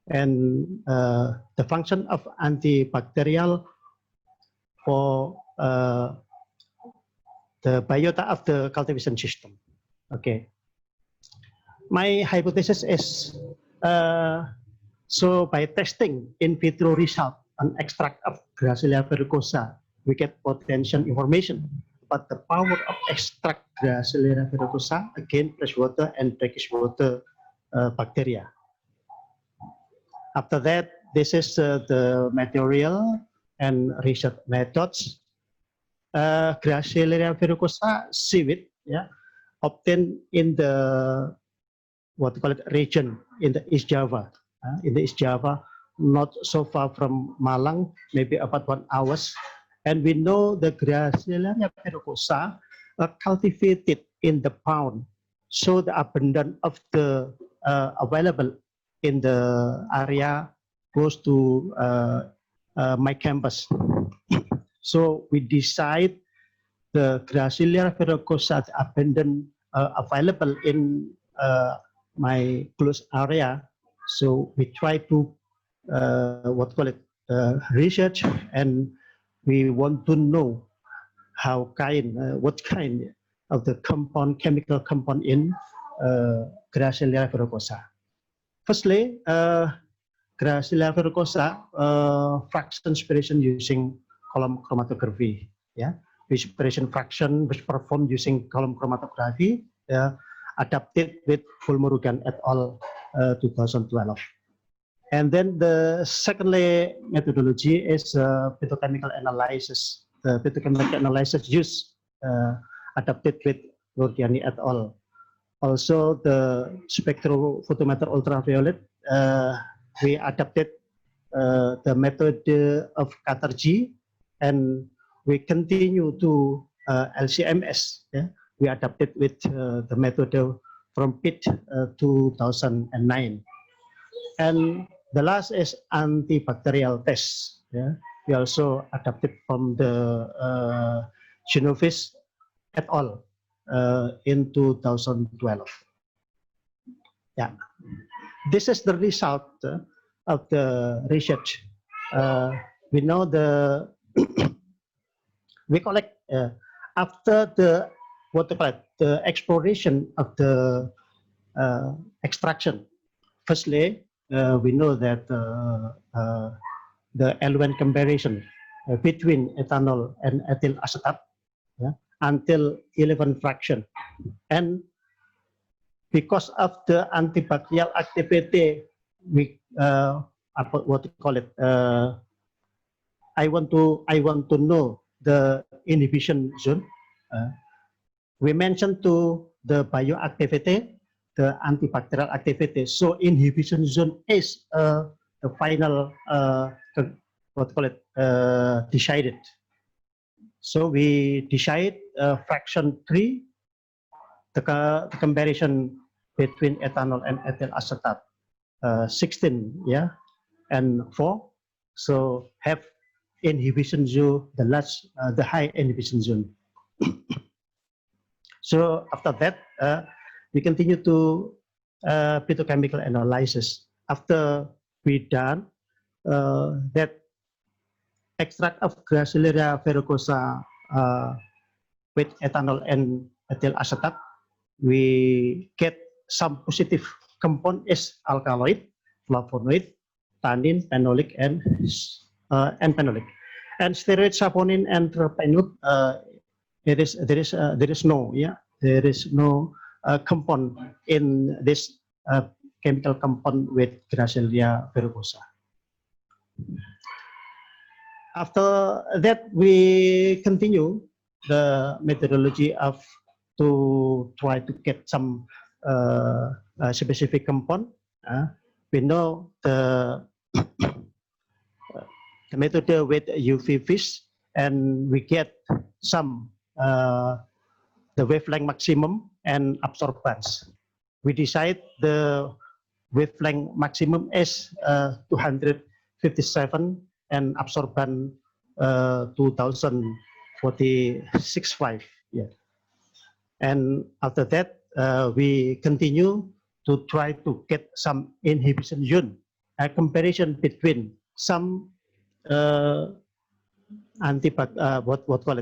and the function of antibacterial for the biota of the cultivation system. Okay. My hypothesis is so by testing in vitro result an extract of Gracillaria verrucosa, we get potential information about the power of extract Gracillaria verrucosa against freshwater and brackish water bacteria. After that, this is the material and research methods. Gracillaria verrucosa seaweed, obtained in the region in the East Java. In the East Java, not so far from Malang, maybe about 1 hour. And we know the Gracillaria verrucosa cultivated in the pound, so the abundance of the available in the area close to my campus. So we decide the Gracillaria verrucosa abundant available in my close area. So we try to research, and we want to know what kind of the chemical compound in Gracillaria verrucosa. Firstly, Gracillaria verrucosa fraction separation using column chromatography. Separation fraction was performed using column chromatography, adapted with Fulmurugan et al. 2012. And then the secondly methodology is phytochemical analysis. The phytochemical analysis used adapted with Risjani et al. Also the spectrophotometer ultraviolet, we adapted the method of Katarji, and we continue to LCMS. We adapted with the method from PIT 2009. And the last is antibacterial test. We also adapted from the Jean-Luc et al. In 2012. This is the result of the research. We know we collect after the the exploration of the extraction. Firstly, we know that the eluent comparison between ethanol and ethyl acetate until 11 fraction, and because of the antibacterial activity, we I want to know the inhibition zone. We mentioned to the bioactivity, the antibacterial activity. So inhibition zone is the final decided. So we decide fraction 3, the comparison between ethanol and ethyl acetate, 16, and 4. So have inhibition zone, the high inhibition zone. So after that, we continue to phytochemical analysis. After we done that extract of Gracillaria verrucosa with ethanol and ethyl acetate, we get some positive compound is alkaloid, flavonoid, tannin, phenolic, and phenolic. And steroid, saponin, and terpenoid, there is no compound in this chemical compound with Gracillaria verrucosa. After that, we continue the methodology of to try to get some specific compound. We know the method with UV fish, and we get some the wavelength maximum and absorbance. We decide the wavelength maximum is 257 and absorbance 2046.5. Yeah. And after that, we continue to try to get some inhibition zone, a comparison between some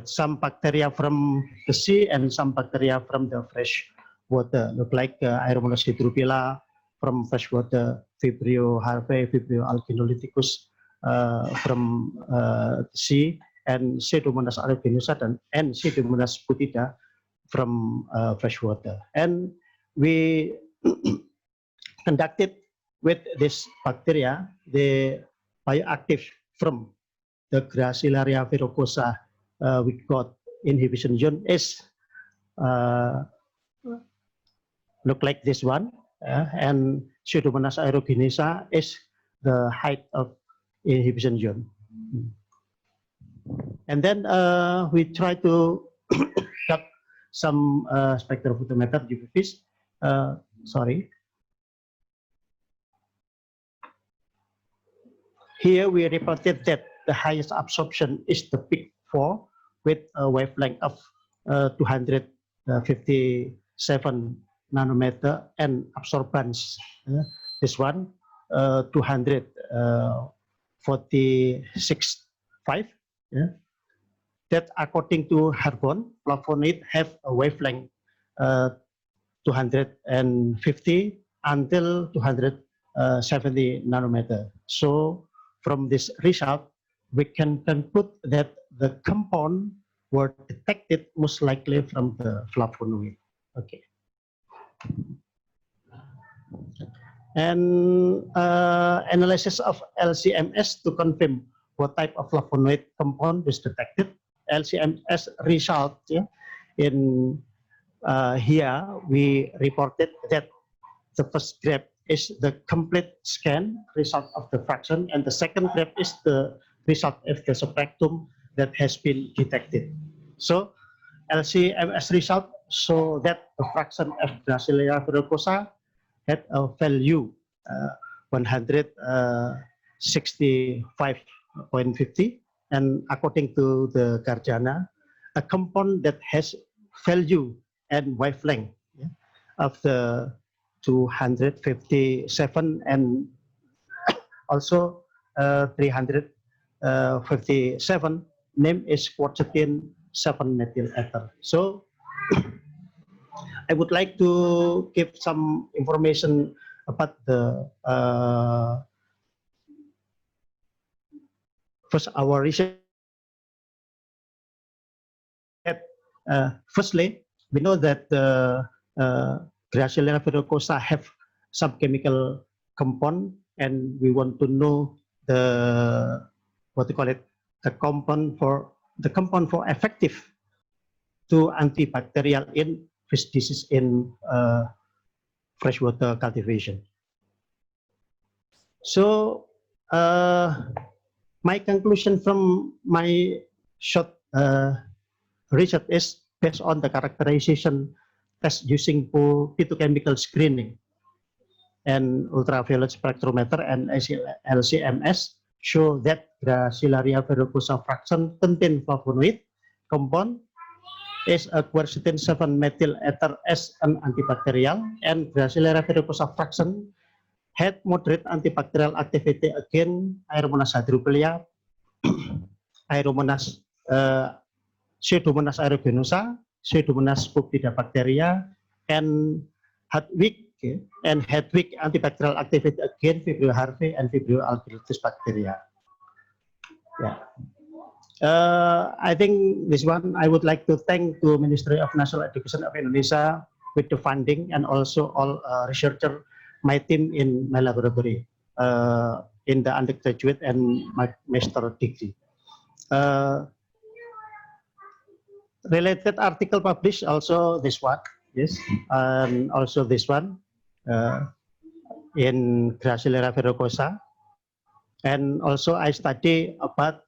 some bacteria from the sea and some bacteria from the fresh water, look like Aeromonas hydrophila from freshwater, Vibrio harvae, Vibrio alginolyticus from the sea, and Pseudomonas aeruginosa and Pseudomonas putida from freshwater. And we conducted with this bacteria the bioactive from the Gracillaria verrucosa. We got inhibition zone is look like this one, and Pseudomonas aeruginosa is the height of inhibition zone. And then we try to cut some spectrophotometer UV fish. Sorry. Here we reported that the highest absorption is the peak 4 with a wavelength of 257 nanometer and absorbance. This one 246.5. Yeah. That according to Harbon, flavonoid have a wavelength 250 until 270 nanometer. So from this result, we can conclude that the compound were detected most likely from the flavonoid. Okay. And analysis of LCMS to confirm what type of flavonoid compound is detected. LCMS result, yeah, in here we reported that the first graph is the complete scan result of the fraction, and the second graph is the result of the spectrum that has been detected. So LCMS result show that the fraction of Gracillaria verrucosa had a value 165.50, and according to the Garjana, a compound that has value and wavelength, yeah, of the 257 and also 357, name is quercetin 7-methyl ether. So I would like to give some information about the first our research. Firstly, we know that the Gracillaria verrucosa have some chemical compound, and we want to know the the compound for effective to antibacterial in fish disease in freshwater cultivation. So my conclusion from my short research is based on the characterization test using phytochemical screening and ultraviolet spectrometer and LCMS show that Gracillaria verrucosa fraction contain flavonoid compound is a quercetin 7-methyl ether as an antibacterial, and Gracillaria verrucosa fraction had moderate antibacterial activity against Aeromonas hydrophila, Aeromonas Pseudomonas aeruginosa, Pseudomonas putida bacteria, and had weak Okay. And had weak antibacterial activity against Vibrio larvae and Vibrio alginotis bacteria. Yeah. I think this one I would like to thank to Ministry of National Education of Indonesia with the funding and also all researcher, my team in my laboratory in the undergraduate and my master degree. Related article published also this one, yes, and also this one in Gracillaria verrucosa, and also I study about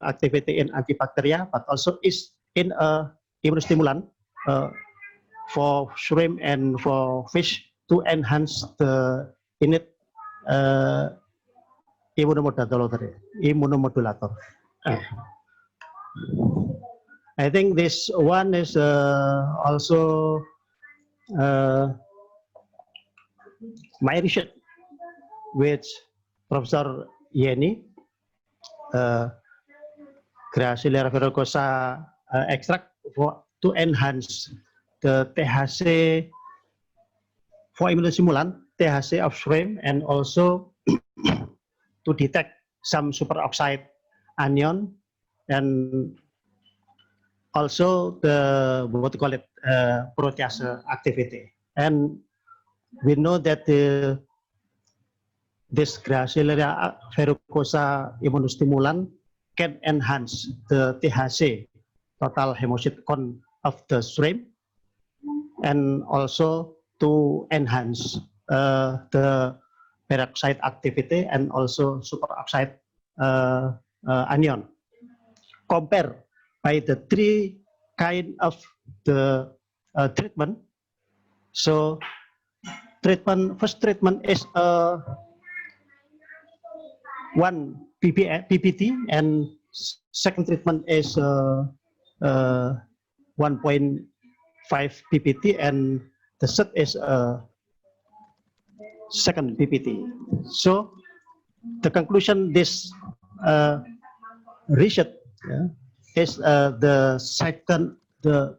activity in antibacterial, but also is in a immunostimulant for shrimp and for fish to enhance the innate immunomodulator. I think this one is also my research with Professor Yenny, Gracillaria verrucosa extract to enhance the THC for immunostimulant, THC of shrimp, and also to detect some superoxide anion, and also the protease activity. And we know that this Gracillaria verrucosa immunostimulant can enhance the THC, total hemocyte count of the shrimp, and also to enhance the peroxide activity and also superoxide anion. Compare by the three kind of the treatment. So first treatment is 1 PPT, and second treatment is 1.5 PPT, and the third is second PPT. So the conclusion this research is the second, the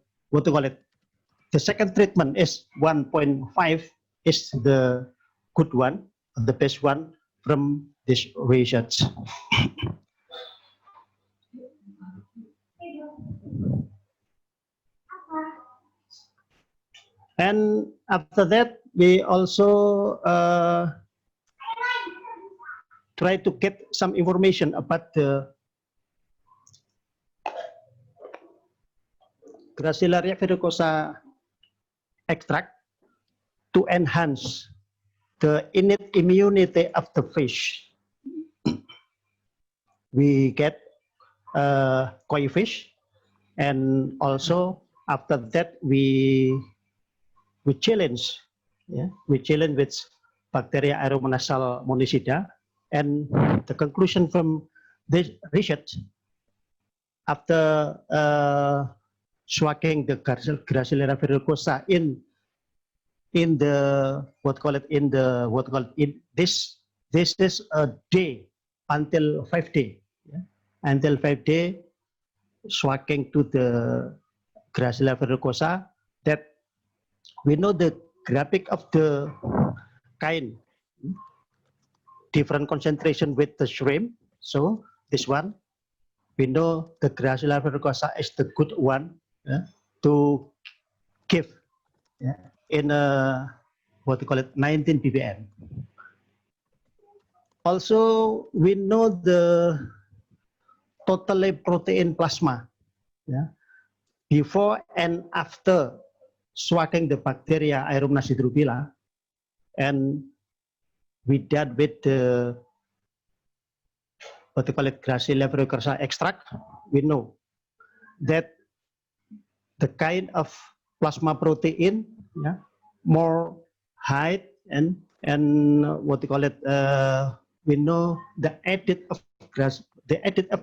second treatment is 1.5 is the good one, the best one from this research. And after that, we also try to get some information about the Gracillaria verrucosa extract to enhance the innate immunity of the fish. We get koi fish, and also after that we challenge, we challenge with bacteria aeromonasal monicida, and the conclusion from this research after swagging the Gracillaria verrucosa in the this is a day until 5 days, until 5 days swagging to the Gracillaria verrucosa, that we know the graphic of the kind different concentration with the shrimp. So this one, we know the Gracillaria verrucosa is the good one to give in 19 ppm. Also, we know the totally protein plasma before and after swagging the bacteria Aeromonas hydrophila, and we did with the Gracillaria verrucosa extract. We know that the kind of plasma protein more high, and we know the edit of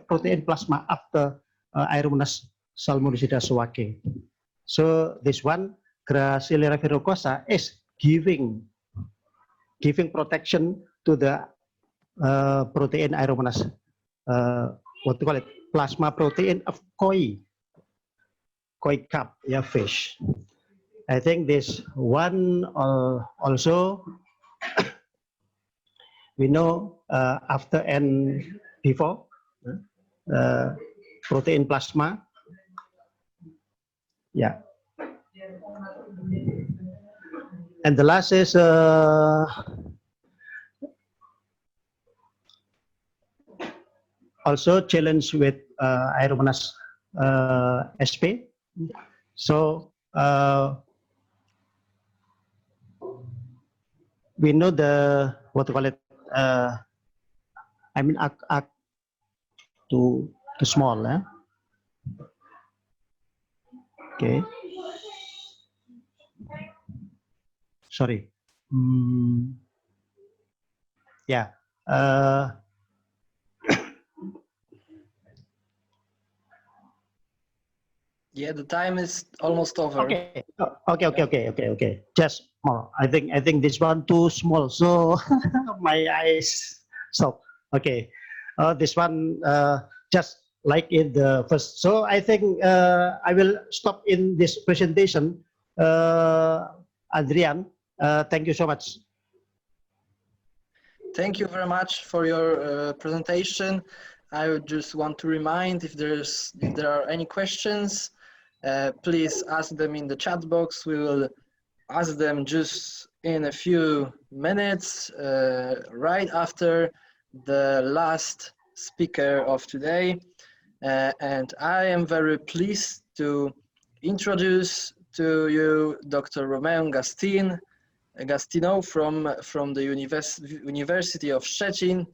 protein plasma after Aeromonas salmonicida swagging. So this one Gracillaria verrucosa is giving protection to the protein Aeromonas, plasma protein of koi. koi carp, yeah, fish. I think this one also we know after and before protein plasma. Yeah. And the last is also challenge with Aeromonas sp. So we know the what to call it. I mean, too small. Eh? Okay. Sorry. Yeah. Yeah, the time is almost over. Okay. Just more. I think this one too small, so my eyes stop. Okay. This one just like in the first. So I think I will stop in this presentation. Adrian, thank you so much. Thank you very much for your presentation. I would just want to remind if there are any questions, please ask them in the chat box. We will ask them just in a few minutes, right after the last speaker of today. And I am very pleased to introduce to you Dr. Romeo Agostino from the University of Szczecin.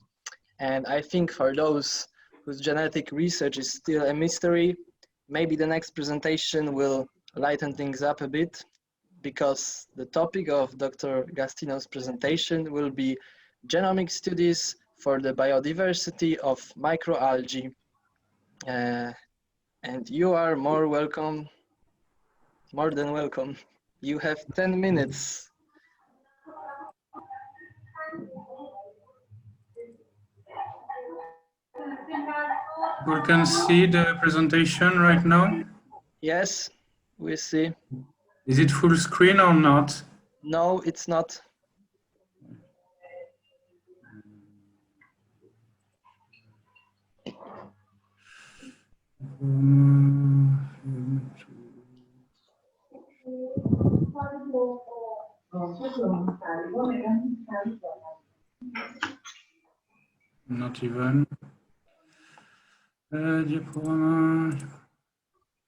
And I think for those whose genetic research is still a mystery, maybe the next presentation will lighten things up a bit, because the topic of Dr. Agostino's presentation will be genomic studies for the biodiversity of microalgae. And you are more than welcome. You have 10 minutes. We can see the presentation right now. Yes, we see. Is it full screen or not? No, it's not. Not even. And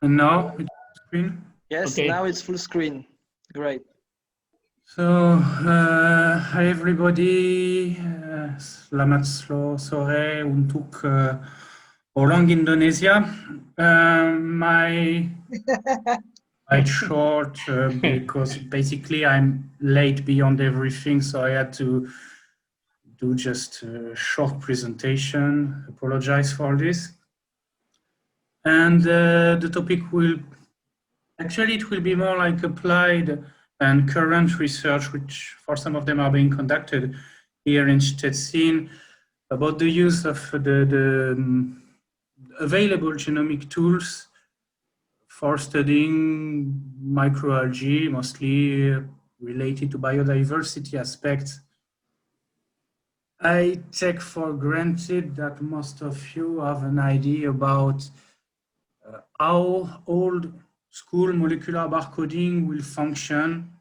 now it's full screen? Yes, okay. Now it's full screen. Great. So, hi everybody. Selamat sore untuk orang Indonesia. My short because basically I'm late beyond everything, so I had to do just a short presentation. Apologize for this. And the topic will it will be more like applied and current research, which for some of them are being conducted here in Szczecin, about the use of the available genomic tools for studying microalgae, mostly related to biodiversity aspects. I take for granted that most of you have an idea about how old school molecular barcoding will function,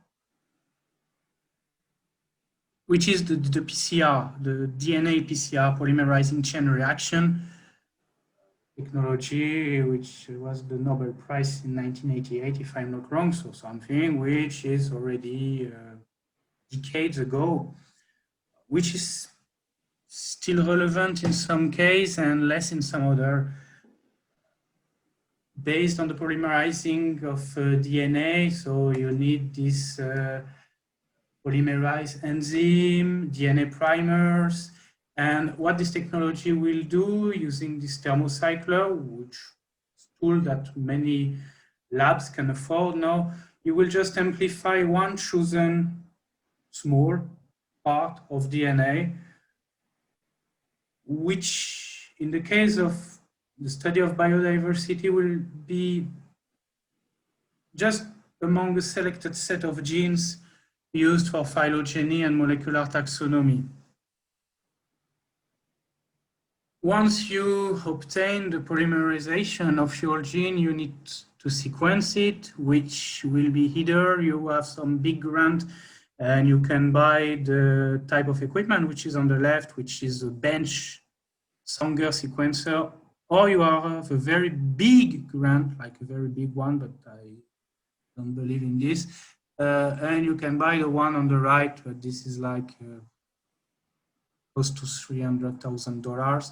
which is the PCR, the DNA PCR polymerizing chain reaction technology, which was the Nobel Prize in 1988, if I'm not wrong, so something which is already decades ago, which is still relevant in some case and less in some other, based on the polymerizing of DNA. So you need this polymerase enzyme, DNA primers, and what this technology will do using this thermocycler, which is a tool that many labs can afford now, you will just amplify one chosen small part of DNA, which in the case of the study of biodiversity will be just among a selected set of genes used for phylogeny and molecular taxonomy. Once you obtain the polymerization of your gene, you need to sequence it, which will be either you have some big grant and you can buy the type of equipment which is on the left, which is a bench Sanger sequencer, or you have a very big grant, like a very big one, but I don't believe in this. And you can buy the one on the right, but this is like close to $300,000.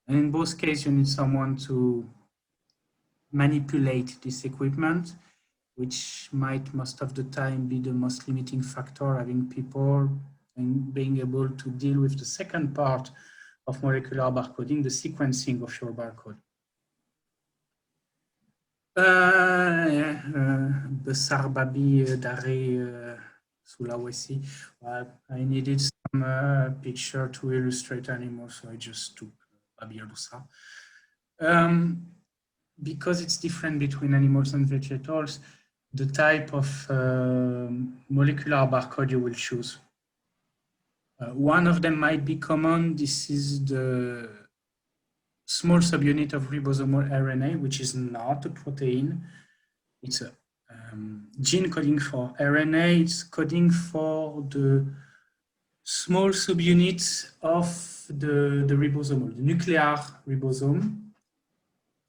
And in both cases, you need someone to manipulate this equipment, which might most of the time be the most limiting factor, having people and being able to deal with the second part of molecular barcoding, the sequencing of your barcode. Besar babi dari Sulawesi. I needed some picture to illustrate animals, so I just took babi rusa. Because it's different between animals and vegetables, the type of molecular barcode you will choose. One of them might be common. This is the small subunit of ribosomal RNA, which is not a protein. It's a gene coding for RNA. It's coding for the small subunits of the ribosomal, the nuclear ribosome.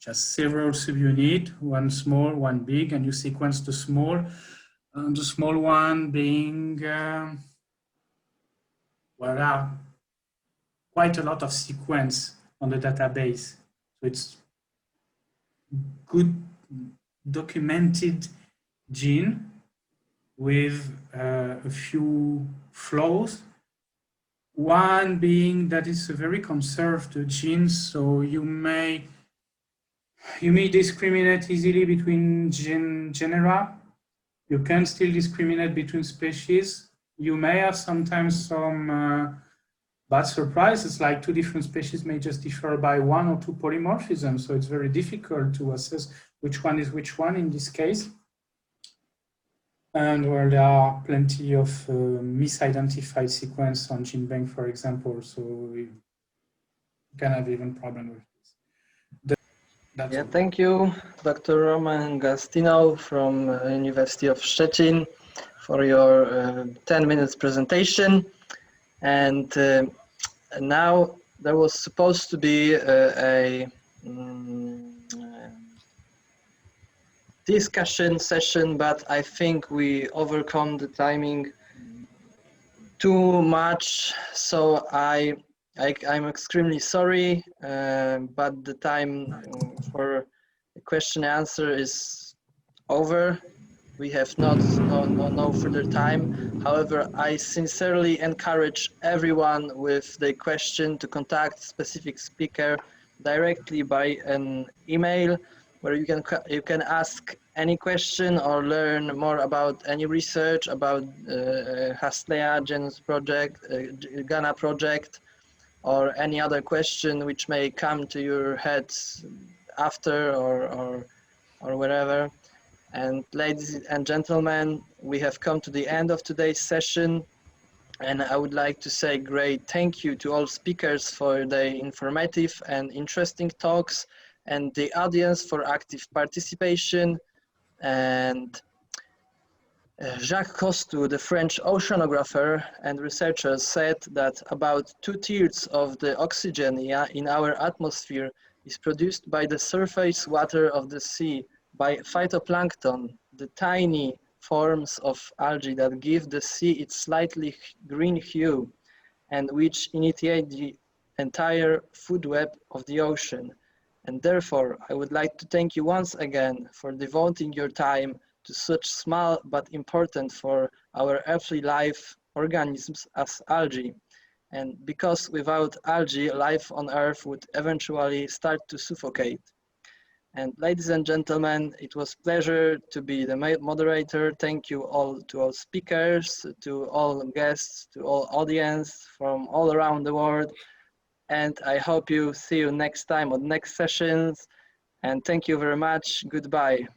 Just several subunits, one small, one big, and you sequence the small one being, well, there are quite a lot of sequence on the database. So it's good documented gene with a few flaws. One being that it's a very conserved gene, so you may discriminate easily between genera. You can still discriminate between species. You may have sometimes some bad surprises, like two different species may just differ by one or two polymorphisms. So it's very difficult to assess which one is which one in this case. And where there are plenty of misidentified sequence on GenBank, for example, so you can have even problem with this. Yeah, thank you, Dr. Roman Gastino from University of Szczecin for your 10 minutes presentation. And now there was supposed to be a discussion session, but I think we overcome the timing too much. So I'm extremely sorry, but the time for the question and answer is over. We have no further time. However, I sincerely encourage everyone with the question to contact specific speaker directly by an email, where you can ask any question or learn more about any research about Haslea Genus project, Ghana project, or any other question which may come to your head after or wherever. And ladies and gentlemen, we have come to the end of today's session, and I would like to say great thank you to all speakers for their informative and interesting talks, and the audience for active participation. And Jacques Cousteau, the French oceanographer and researcher, said that about 2/3 of the oxygen in our atmosphere is produced by the surface water of the sea, by phytoplankton, the tiny forms of algae that give the sea its slightly green hue and which initiate the entire food web of the ocean. And therefore, I would like to thank you once again for devoting your time to such small but important for our earthly life organisms as algae. And because without algae, life on Earth would eventually start to suffocate. And ladies and gentlemen, it was a pleasure to be the moderator. Thank you all to all speakers, to all guests, to all audience from all around the world. And I hope you see you next time on next sessions. And thank you very much. Goodbye.